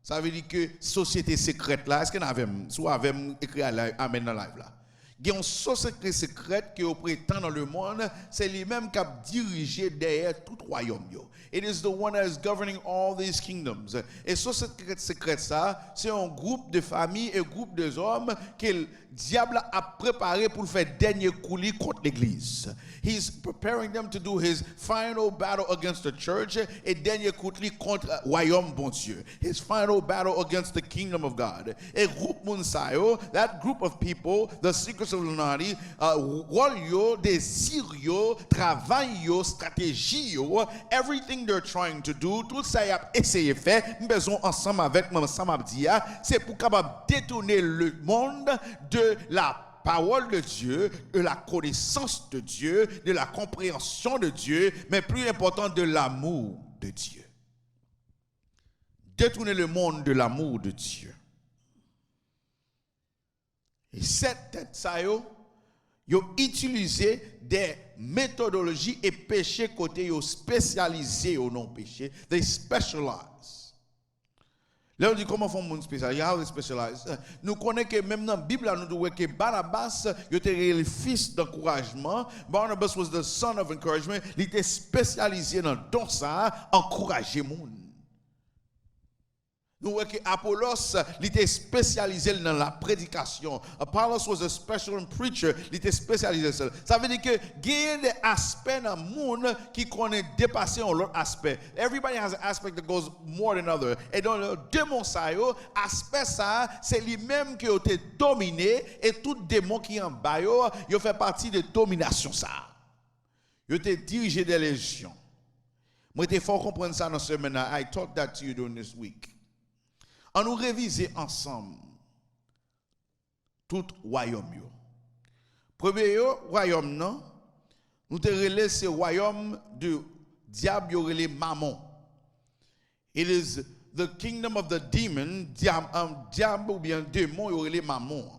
ça veut dire que société secrète là, est-ce qu'on avait soit avait écrit à amen dans live là. Il y a une société secrète qui prétend dans le monde, c'est lui-même qui a dirigé derrière tout royaume. It is the one that is governing all these kingdoms. Et société secrète ça, c'est un groupe de familles et un groupe de hommes que le diable a préparé pour faire dernier coup contre l'église. He's preparing them to do his final battle against the church et dernier coup contre royaume bon Dieu. His final battle against the kingdom of God. Et groupe Munsayo, that group of people, the secrets of Illuminati, rôle yo, désir yo, travail yo, stratégie yo, everything they're trying to do, tout ça y a essayé faire, besoin ensemble avec moi, ensemble dire, c'est pour capable détourner le monde de la parole de Dieu, de la connaissance de Dieu, de la compréhension de Dieu, mais plus important de l'amour de Dieu. Détourner le monde de l'amour de Dieu. Et cette tête, ça yo utilisé des méthodologies et péchés côté yo spécialisé au non péché. They specialize. Là on dit comment font monde spécial? How they specialize? Nous connaissons que même dans la Bible nous disons que Barnabas était le fils d'encouragement. Barnabas was the son of encouragement. Il était spécialisé dans don ça, encourager monde. Nous voyons que Apollos était spécialisé dans la prédication. Apollos was a special preacher. Il était spécialisé dans ça. Ça veut dire que il y a des aspects dans le monde qui connaissent dépasser un autre aspect. Everybody has an aspect that goes more than other. Et dans le démon ça, aspect ça, c'est lui-même qui a été dominé et tout démon qui est en bas, il fait partie de domination ça. Il a été dirigé des légions. Moi, il faut comprendre ça dans ce semaine. I taught that to you during this week. On nous réviser ensemble tout royaume yo. Premier royaume non, nous te relais ce royaume de diable yo relais mammon. It is the kingdom of the demon, diable ou bien démon yo relais mammon.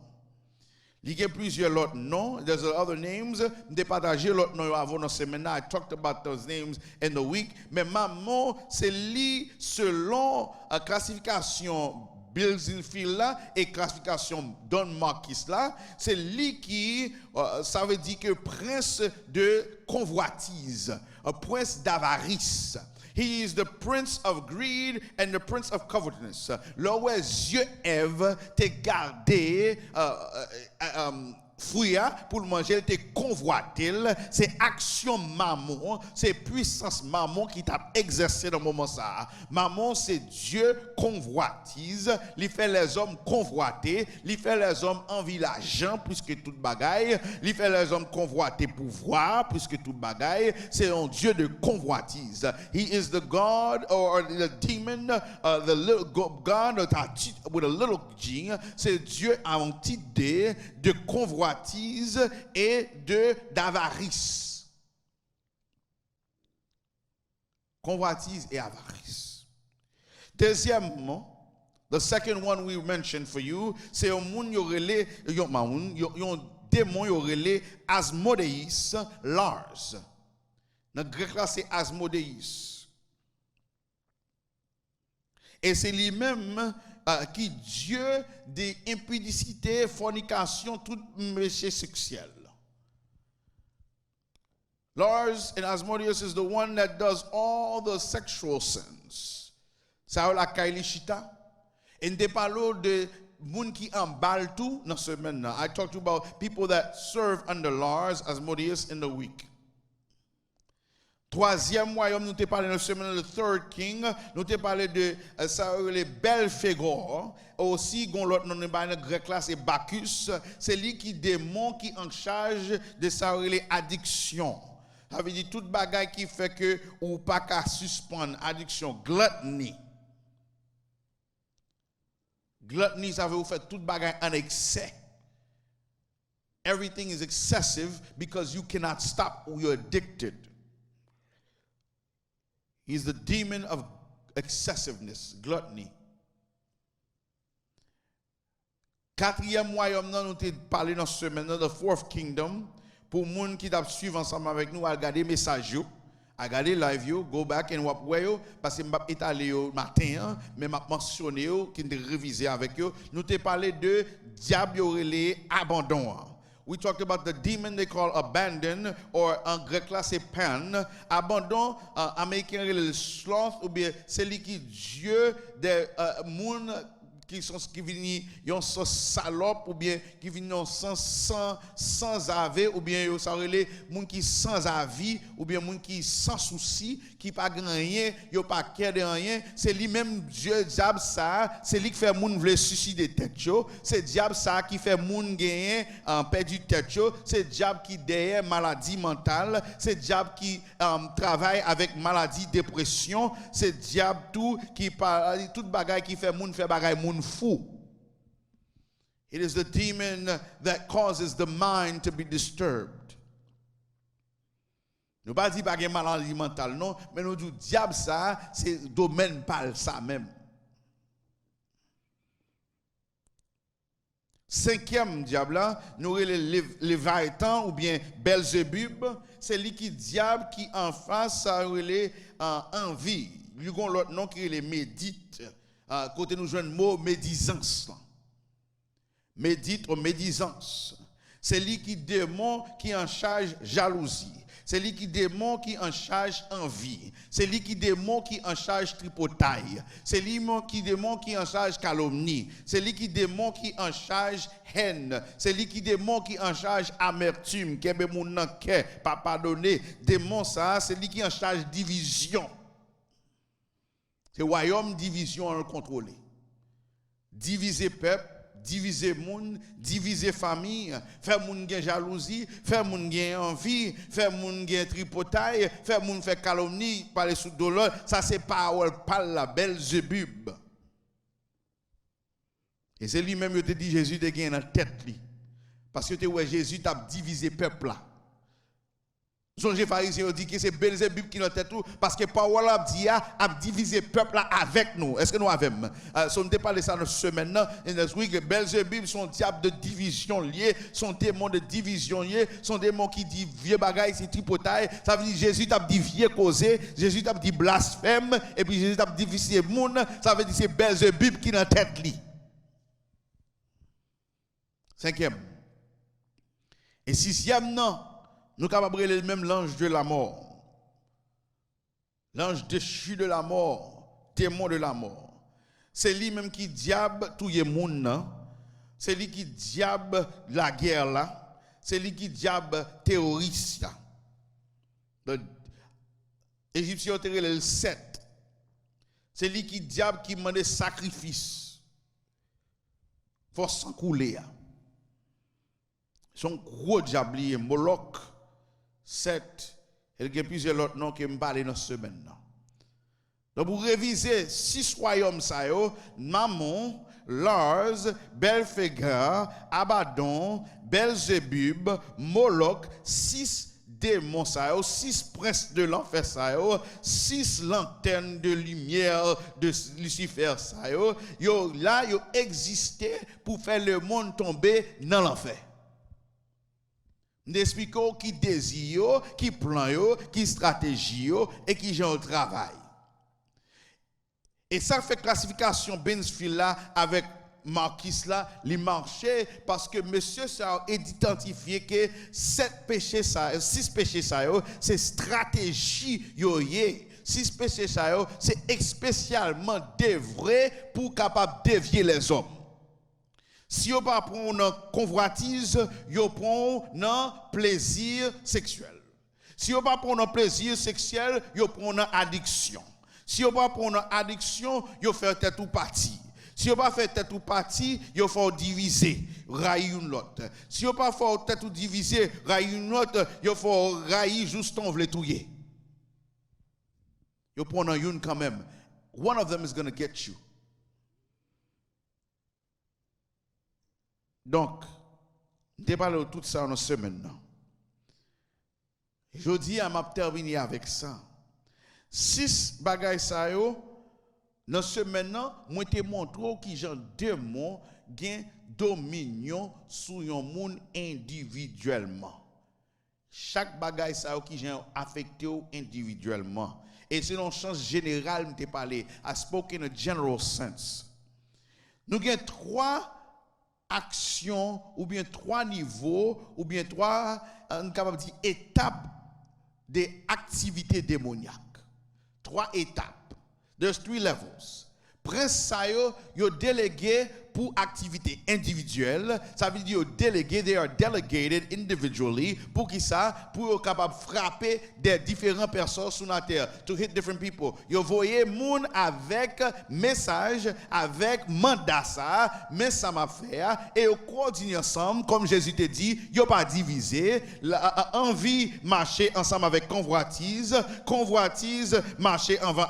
Il y a plusieurs autres noms. There's other names. J'ai partagé l'autre nom avant dans semaine. I talked about those names in the week. Mais maman, c'est lui selon la classification Bill Zinfield là et classification Don Marquis là. C'est lui qui, ça veut dire que prince de convoitise, un prince d'avarice. He is the prince of greed and the prince of covetousness. Là où Dieu Ève t'es gardé fouilla pour le manger, t'es convoité. C'est action mammon, c'est puissance mammon qui t'a exercé dans le moment ça. Mammon c'est Dieu convoitise, il fait les hommes convoiter, il fait les hommes envie l'argent plus que toute bagaille, il fait les hommes convoiter pouvoir plus que toute bagaille. C'est un Dieu de convoitise. He is the God or the demon, the little God with a little g. C'est Dieu en petite d de convoitise et d'avarice. Convoitise et avarice. Deuxièmement, the second one we mentioned for you, c'est un monde yorele yon démon yorele Asmodeus Lars. Dans le grec là, c'est Asmodéis. Et c'est lui-même qui Dieu des impudicités, fornication, tout péché sexuel. Lars and Asmodeus is the one that does all the sexual sins. Ça la kailishita. Et de parlo de moun qui emballe tout dans ce semaine. I talked about people that serve under Lars, Asmodeus in the week. Troisième royaume, nous te parlé dans ce semaine, le third king, nous te parlé de ça les Belphégor, aussi gon l'autre nom dans grec là c'est Bacchus, c'est lui qui démon qui en charge de ça les addictions. Ça veut dire toute bagaille qui fait que ou pas qu'à suspendre addiction, gluttony. Gluttony ça veut vous faire toute bagaille en excès. Everything is excessive because you cannot stop or you're addicted. He's the demon of excessiveness, gluttony. Quatrième royaume, nous avons parlé dans ce semaine, the fourth kingdom. Pour les gens qui suivent ensemble avec nous, à regarder les messages, à regarder live, go back and watch way, parce que je suis allé au matin, mais je mentionné, qui est révisé avec eux. Nous avons parlé de diable relé abandon. We talked about the demon they call abandon, or en grec là c'est pan. Abandon, américain le sloth, ou bien c'est lui qui Dieu des moun qui viennent yon sans salope, ou bien qui viennent sans avis, ou bien yon ça relé moun qui sans avis, ou bien moun qui sans souci, qui pas grand rien, yon pas care de rien. C'est lui même Dieu diable ça, c'est lui qui fait moun vle suicider tête yo, c'est diable ça qui fait moun gagner en perdu tête yo, c'est diable qui derrière maladie mentale, c'est diable qui travaille avec maladie dépression, c'est diable tout qui toute bagaille qui fait bagaille moun fou. It is the demon that causes the mind to be disturbed. Nous pas dit pas que maladie mentale non, mais nous dit diable ça, c'est domaine pas ça même. Cinquième diable là, nous le Léviathan ou bien Belzébub, c'est lui qui diable qui en face ça relé envie. Lui gon l'autre nom qui est médite. Côté nous joindre mot médisance. Médite ou médisance. C'est lui qui démon qui en charge jalousie. C'est lui qui démon qui en charge envie. C'est lui qui démon qui en charge tripotaille. C'est lui qui démon qui en charge calomnie. C'est lui qui démon qui en charge haine. C'est lui qui démon qui en charge amertume. Kebe moun nan ke pas pardonner. Démon ça, c'est lui qui en charge division. C'est royaume division à contrôler. Diviser peuple, diviser monde, diviser famille, faire moun gen jalousie, faire moun gen envie, faire moun gen tripotaille, faire moun faire calomnie, parler sous douleur, ça c'est parole parle la Belzébub. Et c'est lui-même qui te dit Jésus te gen dans tête li. Parce que ouais Jésus t'a divisé peuple là. Songez pharisiens dit que c'est Belzébub qui dans tête tout parce que parole a dit a divisé peuple là avec nous. Est-ce que nous avons si on te parle ça dans cette semaine là, que Belzébub son diable de division lié, son démon de division lié, son démon qui dit vieux bagaille c'est tripotaille, ça veut dire Jésus t'a dit vieux causé, Jésus t'a dit blasphème et puis Jésus t'a dit vicier monde, ça veut dire c'est Belzébub qui dans tête li. Cinquième. Et sixième non. Nous sommes capables de même l'ange de la mort. L'ange déchu de la mort, démon de la mort. C'est lui-même qui diable tout le monde. C'est lui qui diable la guerre là. C'est lui qui diable terroriste là. L'Égyptien a le 7. C'est lui qui diable qui demande sacrifice. Faut s'en couler. Son gros diable, Moloch. 7, et il y a plusieurs autres noms qui me parlent dans cette semaine. Donc, pour réviser 6 royaumes, Mammon, Lars, Belphégor, Abaddon, Belzébub, Moloch, 6 démons, 6 princes de l'enfer, 6 lanternes de lumière de Lucifer. Là, ils existaient pour faire le monde tomber dans l'enfer. N'expliquer qui désir, qui plan, qui stratégie et qui genre de travail. Et ça fait classification Bensfield là avec Marquis là, il marchait parce que monsieur ça a identifié que 6 péchés ça, c'est stratégie yoye. 6 péchés ça, c'est spécialement dévré pour capable dévier les hommes. Si vous pas prendre convoitise, vous prenez plaisir sexuel. Si vous pas prendre plaisir sexuel, vous prenez addiction. Si vous pas prendre addiction, vous faites tête ou partie. Si vous pas fait tête ou partie, vous faut diviser, railler une l'autre. Si vous pas fait tête ou diviser, railler une autre, vous faut railler juste on veut touyer. Vous prenez une quand même. One of them is going to get you. Donc, je parle de tout ça en une semaine. Je dis à m'a terminer avec ça. 6 bagailles ça yo, dans ce semaine, moi te montre qui genre démon gain dominion sur un monde individuellement. Chaque bagaille ça yo qui genre affecté individuellement. Et c'est dans le sens général me te parler. I spoke in a general sense. Nous avons 3 actions, ou bien 3 niveaux, ou bien 3 étapes des activités démoniaques. 3 étapes. There's 3 levels. Prince ça yo délégué pour activité individuelle, ça veut dire délégué, they are delegated individually pour qui ça pour capable frapper des différentes personnes sur la terre, to hit different people. Yo voyez moun avec message, avec mandat ça, mais ça m'a fait et yo coordonner ensemble comme Jésus te dit, yo pas divisé, envie marcher ensemble avec convoitise marcher avec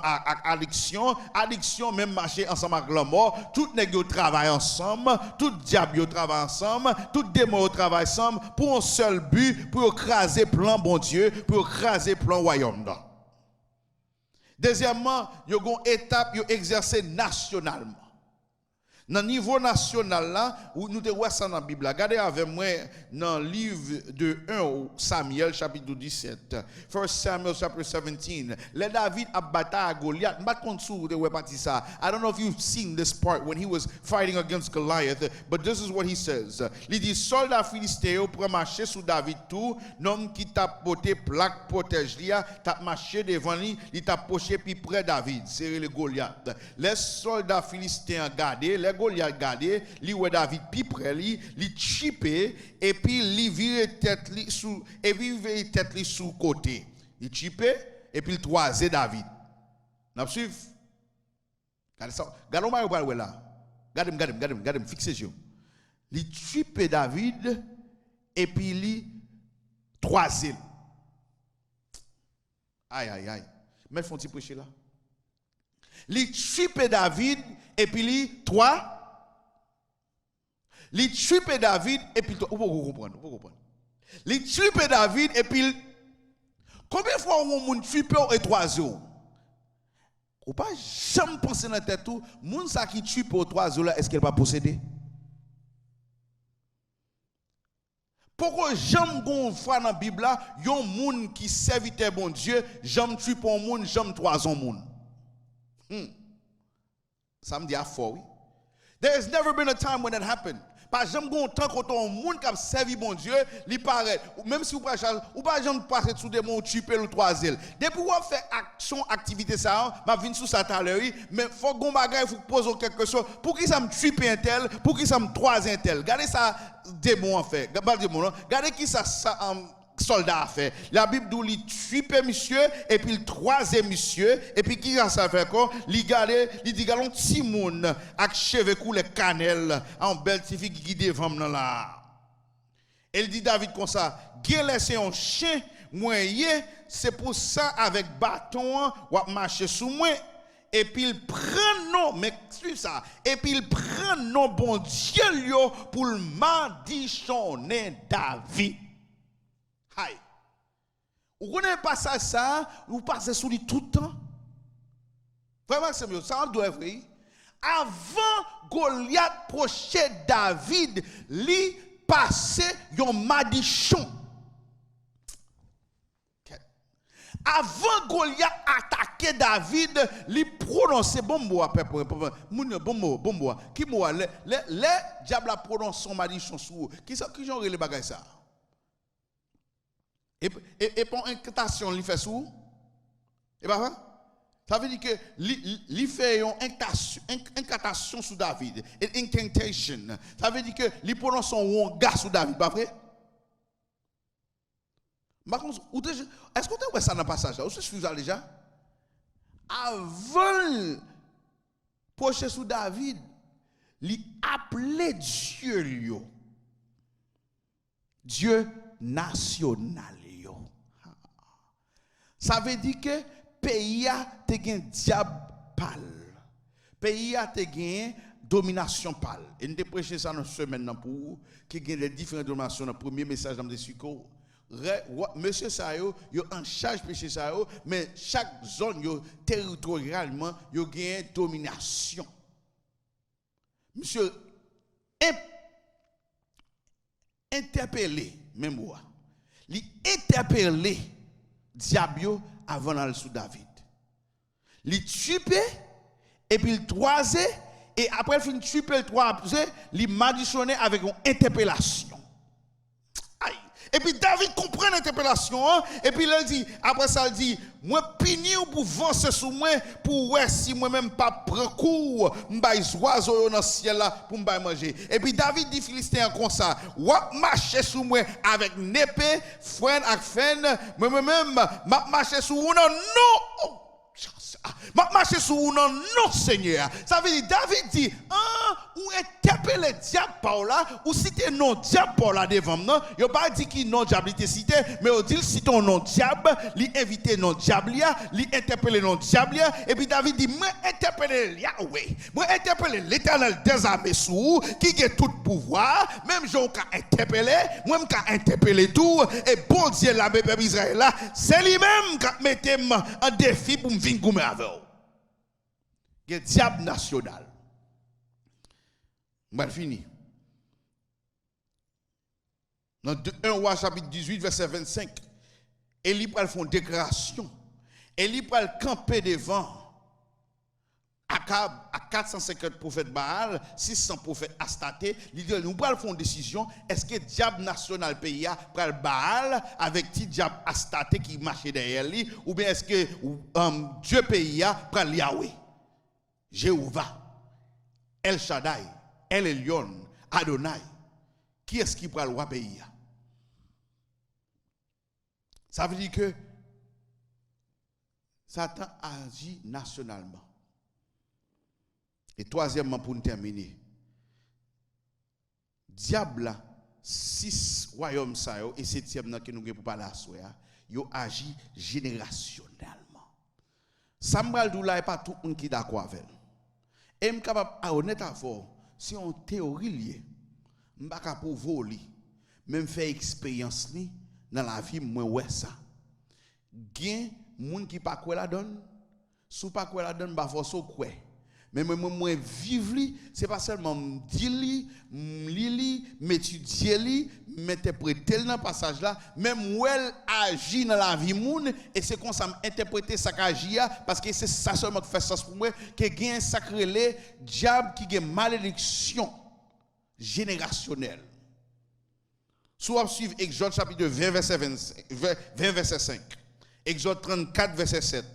addiction même marcher ensemble avec la mort, tout nèg yo travaille ensemble, tout diable travaille ensemble, tout démon travaille ensemble pour un seul but, pour écraser plan bon Dieu, pour écraser plan royaume. Deuxièmement, yo gon étape yo exercer nationalement. Dans le niveau national là, où nous te voyons ça dans la Bible, regardez avec moi dans le livre de 1 Samuel chapitre 17. 1 Samuel chapitre 17. Le David a battu à Goliath. I don't know if you've seen this part when he was fighting against Goliath, but this is what he says. Il dit soldat philistéen pour marcher sous David tout, nom qui t'a porté plaque protège lui, t'a marché devant lui, il t'a poché puis près David, c'est le Goliath. Les soldats philistins gardés, les Goliath gardé, li wè David pi près li chipé et puis li vire tête li sous et puis vire tête li sous côté. Li chipé et puis il toisé David. N'a suivre. Regardez ça. Regardez moi ou là. Regardez, fixez yeux. Li chipé David et puis li toisé. Aïe. Mais font-ils prêcher là? Li chipé David et puis li li chipé David et puis vous comprendre. Li chipé David et puis combien de fois on moun chipé et 3 jours? Ou pas jamais penser dans tête tout, moun ça qui chipé au 3 jours là, est-ce qu'elle va posséder? Pourquoi jamais gon fois dans la Bible là, yon moun qui serviteur bon Dieu, jamais chipé un moun, jamais 3 ans moun. Ça me dit à fort, oui. There has never been a time when that happened. Pas jamais gon temps quand on monde qui a servi bon Dieu, li paraît même si ou pas jamais passer sous des mots tuer ou 3 ailes. Depuis on fait action activité ça, m'a vinn sous ça tout à l'heure, mais faut gon bagay faut poser quelque chose pour qui ça me tuer un tel, pour qui ça me 3 un tel. Regardez ça démon en fait. Regardez qui ça soldat a fait. La Bible dit il tue monsieur et puis le 3e monsieur et puis qui ça fait quoi? Il dit galon petit moun avec cheveux couleur cannelle en belle fille qui devant là. Elle dit David comme ça, "Gen laissé un chien moyen, c'est pour ça avec bâton ou marcher sous moi." Et puis il prend non, mais suivez ça. Et puis il prend non bon Dieu pour le madichonner David. Aïe. Vous connaissez pas ça, vous passez sous lui tout le temps. Vraiment, c'est mieux. Ça, on doit vrai. Avant Goliath procher David, lui passait un madichon. Avant Goliath attaquer David, il prononçait bon mot après bon mot qui mot les diable a prononcé son malédiction sur qui genre les bagages ça et pour incantation il fait sous et pas vrai ça veut dire que il fait une incantation sur David une incantation ça veut dire que il prononce son gars sur David pas vrai. Est-ce que tu as ça dans le passage là? Vous suivez déjà? Avant proche sous David, il appelait Dieu Dieu national. Ça veut dire que pays a te gen diable pâle. Pays a te gen domination pâle. Et nous avons prêché ça dans cette semaine pour que gen les différentes dominations dans le premier message dans le Succo. Monsieur Sayo, il en charge péché Sayo, mais chaque zone yo territorialement yo gagne domination. Monsieur interpellé même moi. Li interpellé diable avant d'aller sous David. Li tué et puis il troisé et après il fin tué le troisé, li maditionné avec une interpellation. Et puis David comprend l'interpellation, et puis il dit, après ça, il dit, moi puni ou pour avancer sous moi, pour ouais si moi-même pas prendre cours, m'baille oiseau dans le ciel là, pour m'baille manger. Et puis David dit Philistin comme ça, ou marcher sous moi avec une épée, freine avec freine, moi-même, m'a marcher sous vous, non. Ma marche sur vous non Seigneur. Ça veut dire David dit ou interpelle le diable par là ou si tu non diable par là devant non, il pas dit qui non diable était cité mais on dit si ton non diable, li invité non diable, li interpelle non diable et puis David dit moi interpelle Yahweh, moi interpelle l'Éternel des armées sous qui a tout pouvoir, même Jean qu'a interpellé, moi qu'a interpellé tout et bon Dieu la peuple Israël là, c'est lui-même qui mettait en défi pour me venir goumer avec vous. Le diable national. Mal fini. Dans 1 Roi chapitre 18 verset 25, Élie pral font déclaration. Élie pral camper devant Akab à 450 prophètes Baal, 600 prophètes Astaté, il dit nous pral font décision, est-ce que diable national pays a pral Baal avec petit diable Astaté qui marchait derrière lui ou bien est-ce que Dieu pays a pral Yahweh, Jéhovah, El Shaddai, El Elyon, Adonai. Qui est-ce qui pral roi pays a? Ça veut dire que Satan agit nationalement. Et troisièmement, pour nous terminer, diable, 6 royaumes et 7e que nous avons pour parler à soi, ils agit générationnellement. Samuel Doula n'est pas tout le monde qui est d'accord avec. Et je suis capable, honnête à vous, si on théorie liée, je ne suis pas capable de voler, même faire expérience dans la vie, moi, ouais ça. Gain, moun qui pas quoi la donne, sous pas quoi la donne, bah force quoi. Mais moi vivre li, c'est pas seulement dire li, m'étudier li, m'interpréter dans passage là, même où elle agit dans la vie moun et c'est comme ça m'interpréter ça qu'agit parce que c'est ça seulement qui fait sens pour moi que gain sacré le diable qui gagne malédiction générationnelle. Si vous suivez Exode chapitre 20 verset 5, Exode 34 verset 7,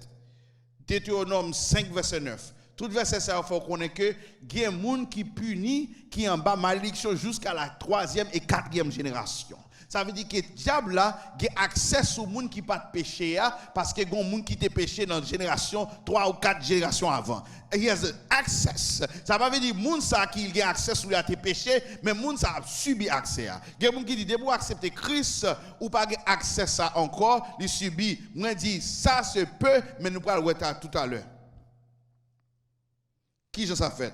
Deutéronome 5 verset 9. Tout verset ça il faut connaître que il y a des gens qui punit qui en bas malédiction jusqu'à la 3e et 4e génération. Ça veut dire que le diable là a accès aux gens qui pas de péché parce que les gens qui te péché dans la génération 3 ou 4 générations avant. Il y a access. Ça veut dire que les gens qui ont accès sur tes péchés, mais les gens qui ont subi accès. Il y a des gens qui disent, pour accepter Christ ou pas accès ça encore, ils subissent. Moi je dis, ça se peut, mais nous allons le voir tout à l'heure. Qui je ça fait?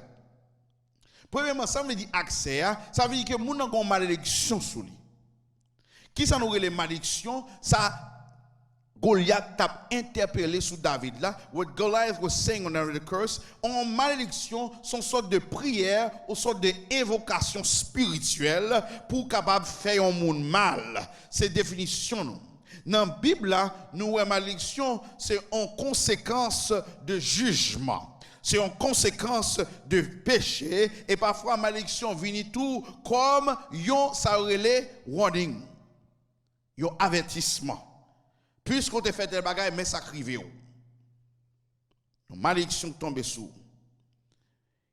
Premièrement, ça veut dire accès, ça veut dire que les gens ont une malédiction sur lui. Qui ça nous les malédictions? Ça, Goliath t'a interpellé sur David là. What Goliath was saying under the curse, en malédiction, sont sorte de prière ou sorte d'invocation spirituelle pour capable faire un monde mal. C'est définition non. Dans la Bible, là, nous voyons malédiction, c'est en conséquence de jugement. C'est en conséquence de péché. Et parfois, malédiction vient tout comme yon ça relève warning. Yon avertissement. Puisqu'on te fait des bagages, mais ça crive. Malédiction tombe sous.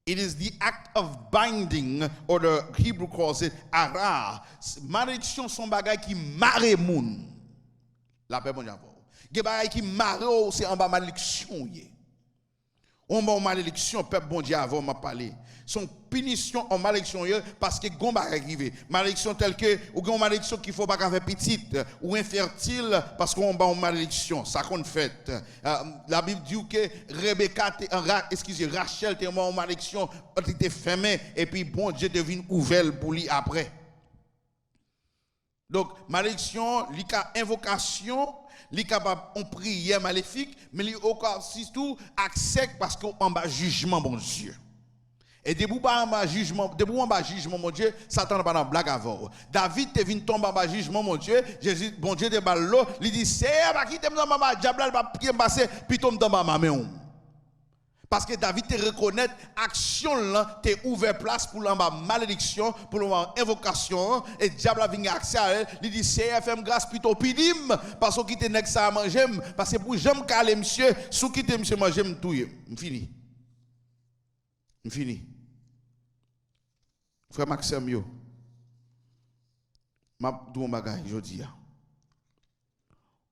It is the act of binding, or the Hebrew calls it ara. Malédiction son bagay qui marre moun. La paix bon j'avou. Ge bagay qui marre c'est en bas malédiction yé. On bas malédiction peuple bon Dieu avant m'a parlé. Son punition en malédiction parce que gon bagay arrivé. Malédiction telle que ou gon malédiction qu'il faut pas faire petite ou infertile parce qu'on bas en malédiction, ça qu'on fait. La Bible dit que Rachel était en malédiction, elle était fermée et puis bon Dieu devine ouvert pour lui après. Donc malédiction, invocation, li capable on prière maléfique, mais li aussi tout accès parce qu'on bas jugement bon Dieu. Et debout en bas jugement, mon Dieu, Satan n'a pas de blague avant. David te vient tomber en bas jugement, mon Dieu, Jésus, bon Dieu te balle l'eau, il dit c'est pas qui t'aime dans ma diable va passer puis tombe dans ma main. Parce que David te reconnaît action là, te ouvert place pour l'en bas malédiction, pour l'en bas invocation et diable a vient accès à elle, il dit c'est FM grâce plutôt pidim parce que qui te nèg ça à manger parce que pour j'aime caler monsieur, sous qui te monsieur manger m'touyer. Fini. Frère Maxime yo, m'a dou un bagay jodi a.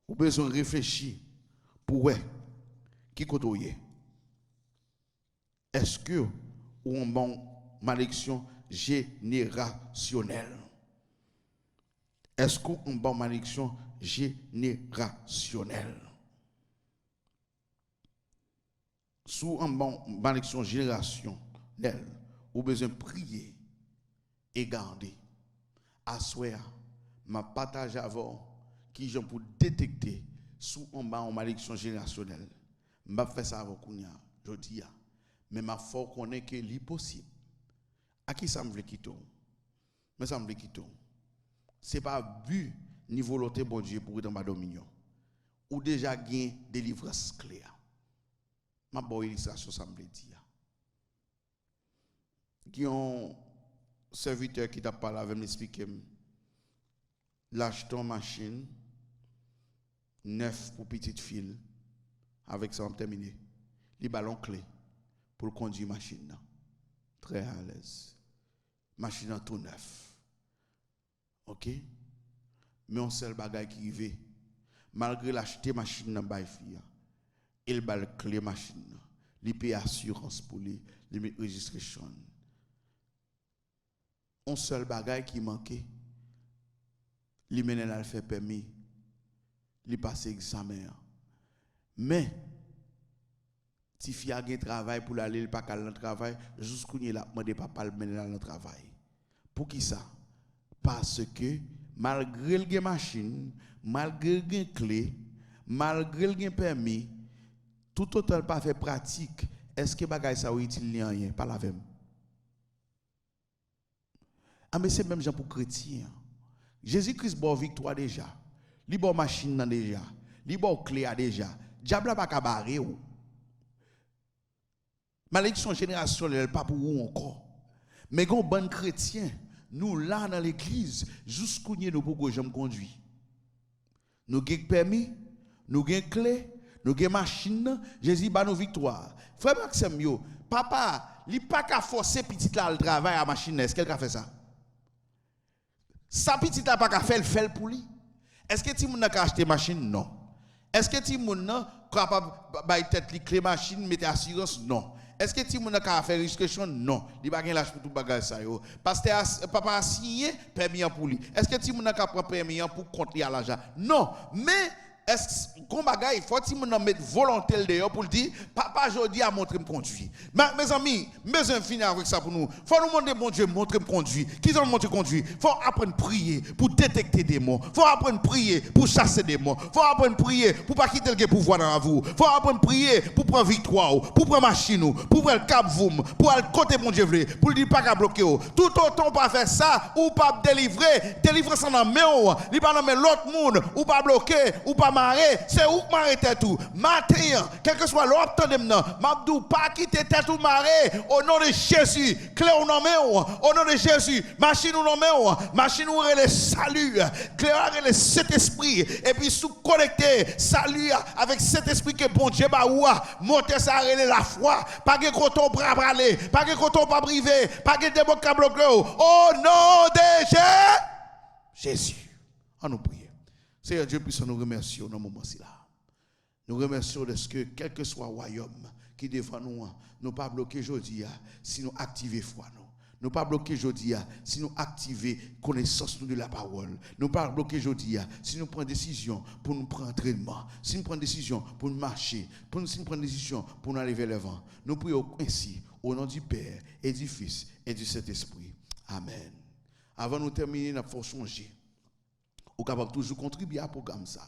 Ou besoin réfléchir pour ouais qui kotoye. Est-ce que ou un bon malédiction générationnelle? Est-ce qu'on a une bonne malédiction générationnelle? Sous une bonne malédiction générationnelle, ou besoin prier et garder. Assoir, ma partage avant qui j'en pour détecter sous une bonne malédiction générationnelle. M'a fait ça avant kounya, je dis mais ma faut connaît que c'est possible. À qui ça me veut quitter? Mais ça me veut quitter. C'est pas but ni volonté bon Dieu pour être dans ma dominion. Ou déjà gain délivrance claire. Ma bonne illustration ça me veut dire. Qui ont serviteur qui t'a parlé avec m'expliquer l'acheter machine neuf pour petite fille avec ça on terminé. Les ballons clés pour conduire machine là. Très à l'aise. Machine tout neuf. OK? Mais on seul bagage qui arrive malgré l'acheter machine dans bail fille. Il bal clé machine. Il paye assurance pour lui, il met registration. On seul bagage qui manquait. Il mène à faire permis. Il passe examen. Mais si fille a un travail pour aller il pas dans le travail, jusqu'où il a demandé papa le mener dans le travail. Pour qui ça? Parce que malgré le machine, malgré le clé, malgré le permis, tout autant pas fait pratique, est-ce que bagay ça utile rien pas la même. Ah mais c'est même gens pour chrétien. Jésus-Christ bon victoire déjà. Li bon machine déjà. Li bon clé déjà. Diable pas ka barrer ou. Malédiction générationnelle pas pour vous encore. Mais gon bon chrétien, nous là dans l'église, jusqu'où nous pour jamais conduire. Nous avons permis, nous avons clé, nous avons machine, Jésus ba nous victoire. Frère Maxime yo, papa, li pas ka forcer petit là le travail à machine, est-ce qu'elle a fait ça? Sa petit là pas ka faire le fait pour lui. Est-ce que ti moun n'a ka acheter machine? Non. Est-ce que ti moun n'a capable bay tête li clé machine, mettre assurance? Non. Est-ce que ti moun n'a ka faire registration? Non. Li pa gen l'âge pour tout bagage ça yo. Parce que papa a signé permis pour lui. Est-ce que ti moun n'a ka prendre permis pour compte li à l'argent? Non. Mais est-ce qu'on bagaille, faut qu'il me mettre volonté dehors pour dire, papa, jodi a montré me conduire. Mes amis, besoin finir avec ça pour nous. Faut nous demander, bon Dieu, montrer me conduire. Qui ont montré conduire? Faut apprendre à prier pour détecter des mots. Faut apprendre à prier pour chasser des mots. Faut apprendre à prier pour pas quitter le pouvoir dans vous. Faut apprendre à prier pour prendre victoire, pour prendre machine, pour prendre le cap voum, pour aller côté mon Dieu, pour dire pas qu'à bloquer. Tout autant pas faire ça, ou pas délivrer ça dans main, li pas dans l'autre monde, ou pas bloquer, ou pas marrer, c'est où marrer tête tout. Matin, quel que soit l'autre temps de maintenant, m'abdou pas quitter tête ou marrer au nom de Jésus. Clé ou non main, au nom de Jésus. Machine ou non main, machine ou le salut, clé ou le Saint-Esprit et puis sous connecter salut avec cet esprit que bon Dieu ba oua, monter ça la foi, pas que coton bras braler, pas que coton pas privé, pas que des bloquer au nom de Jésus. On nous prie. Seigneur Dieu, puisse nous remercier dans ce moment-ci là. Nous remercions de ce que, quel que soit le royaume qui devant nous, nous pas bloquer aujourd'hui si nous activons foi nous. Nous pas bloquer aujourd'hui si nous activons connaissance de la parole. Nous pas bloquer aujourd'hui si nous prenons décision pour nous prendre entraînement, si nous prenons décision pour nous marcher, si nous prenons décision pour nous aller vers l'avant. Nous prions ainsi au nom du Père et du Fils et du Saint-Esprit. Amen. Avant de terminer, nous faut changer. Vous êtes capable toujours contribuer à programme ça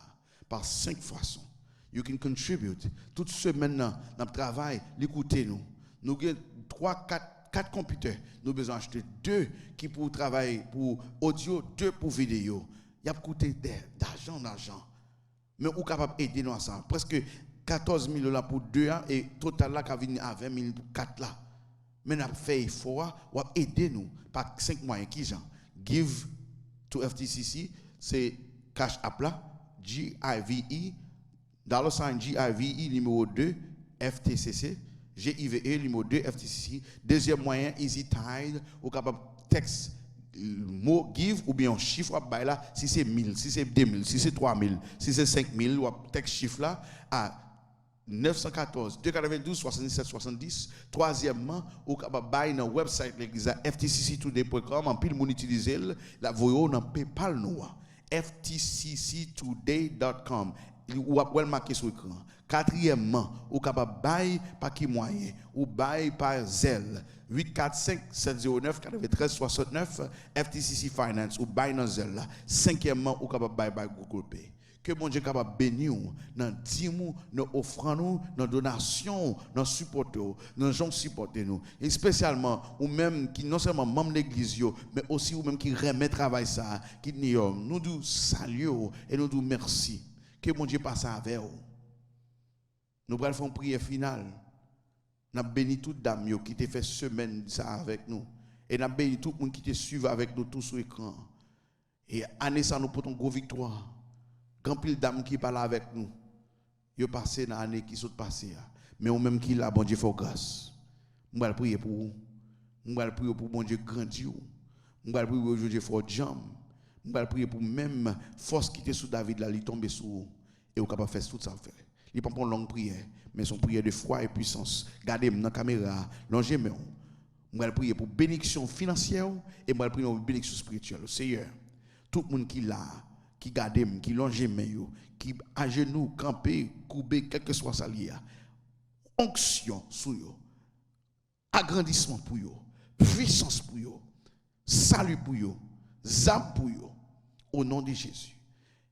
par 5 façons. You can contribute. Toute semaine, dans le travail, l'écoutez-nous. Nous avons 4 computers. Nous avons besoin d'acheter 2 qui pour travailler pour audio, 2 pour vidéo. Il y a coûté d'argent. Mais vous êtes capable d'aider nous ensemble. Presque 14 000 $ pour 2 ans et total là qui vient à 20 000 pour 4 là. Mais nous avons fait effort, vous aider nous par 5 moyens qui sont Give to FTCC, c'est Cash App là, GIVE, $GIVE numéro 2, FTCC, GIVE numéro 2, FTCC. Deuxième moyen, Easy Tide, ou capable texte mot give ou bien un chiffre là, si c'est 1000, si c'est 2000, si c'est 3000, si c'est 5000, ou texte chiffre là à 914 292 77 70. Troisièmement, ou capable buy dans website l'église ftcctoday.com en pile moun utiliser la voyo dans PayPal nous ftcctoday.com ou après marqué sur l'écran. Quatrièmement, ou capable buy par qui moyen ou buy par Zelle 845 709 93 69 FTCC Finance ou buy dans Zelle. Cinquièmement, ou capable buy by Google Pay. Que mon Dieu capable bénir dans dîmes, dans offrandes, dans donations, dans support, dans gens supporter nous. Et spécialement ou même qui non seulement membre de l'église mais aussi ou même qui remet travail ça, qui nous nous saluons et nous nous merci. Que mon Dieu passe avec vous. Nous allons faire une prière finale. Nous béni toute dame qui te fait semaine ça avec nous et nous béni tout le monde qui te suit avec nous tout sur l'écran. Et année ça nous portons une grosse victoire. Grand pile d'âmes qui parlent avec nous, ils passé dans l'année qui sont passées. Mais ou même qui là, bon Dieu, faut grâce. Je vais prier pour vous. Je vais prier pour bon Dieu grandir. Je vais prier pour Dieu faut jam. Je vais prier pour même force qui était sous David là, il tombe sur vous. Et vous capable faire tout ça faire. Il pas une longue prière, mais son prière de foi et puissance. Gardez-moi dans la caméra, longez-moi. Je vais prier pour bénédiction financière et je vais prier pour bénédiction spirituelle. Seigneur, tout le monde qui là, qui garde, qui longe main, qui à genoux, camper, couper, quel que soit ça lié. Onction sur eux, agrandissement pour eux, puissance pour eux, salut pour eux, zam pour eux, au nom de Jésus.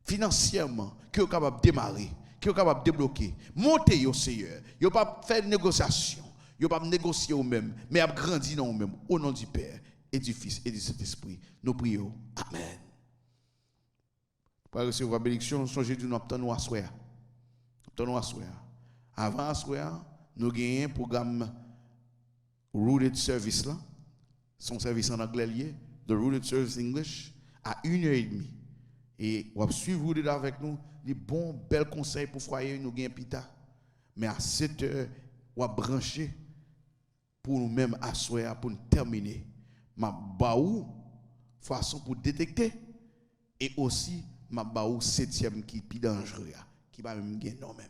Financièrement, qui est capable de démarrer, qui est capable de débloquer, monter au Seigneur, il pas faire négociation, il pas négocier eux-mêmes, mais a grandi dans eux-mêmes, au nom du Père et du Fils et du Saint-Esprit. Nous prions. Amen. Pour recevoir la bénédiction, songez du nous obtenons à soir. Obtenons à soir. Avant à soir, nous avons un programme Rooted Service là. Son service en anglais lié, The Rooted Service English, à 1h30. Et on va suivre Rooted avec nous, des bons, belles conseils pour foyer, nous avons pita. Mais à 7h, on va brancher pour nous-mêmes à soir, pour nous terminer. Ma baou, façon pour détecter, et aussi ma baou 7e qui est plus dangereux, qui va même gagner non-même.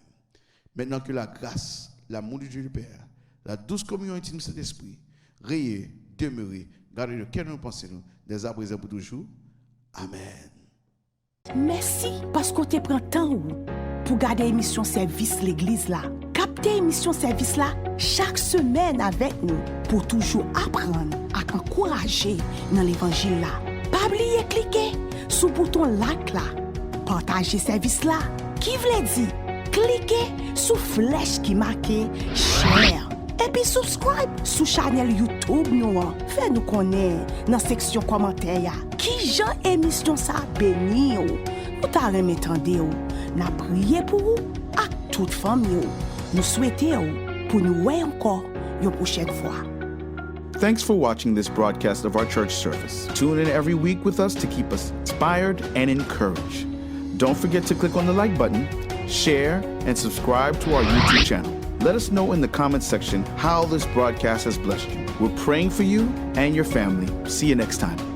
Maintenant que la grâce, l'amour de Dieu le Père, la douce communion intime de cet esprit, rayez, demeurez, gardez le cœur de nos pensées, des arbres pour toujours. Amen. Merci parce qu'on te prend temps pour garder émission service l'église là. Capter émission service là chaque semaine avec nous pour toujours apprendre à encourager dans l'évangile là. Pas oublier cliquer sur le bouton like là. Partager service là. Qui veut dire cliquez sur flèche qui marque share. Et puis subscribe sur chaîne YouTube nous. Fais-nous connaître dans la section commentaires. Qui Jean émission ça béni nous t'allons m'entendre. N'a prié pour vous à toute famille. Nous souhaitons pour nous voir encore une prochaine fois. Thanks for watching this broadcast of our church service. Tune in every week with us to keep us inspired and encouraged. Don't forget to click on the like button, share, and subscribe to our YouTube channel. Let us know in the comments section how this broadcast has blessed you. We're praying for you and your family. See you next time.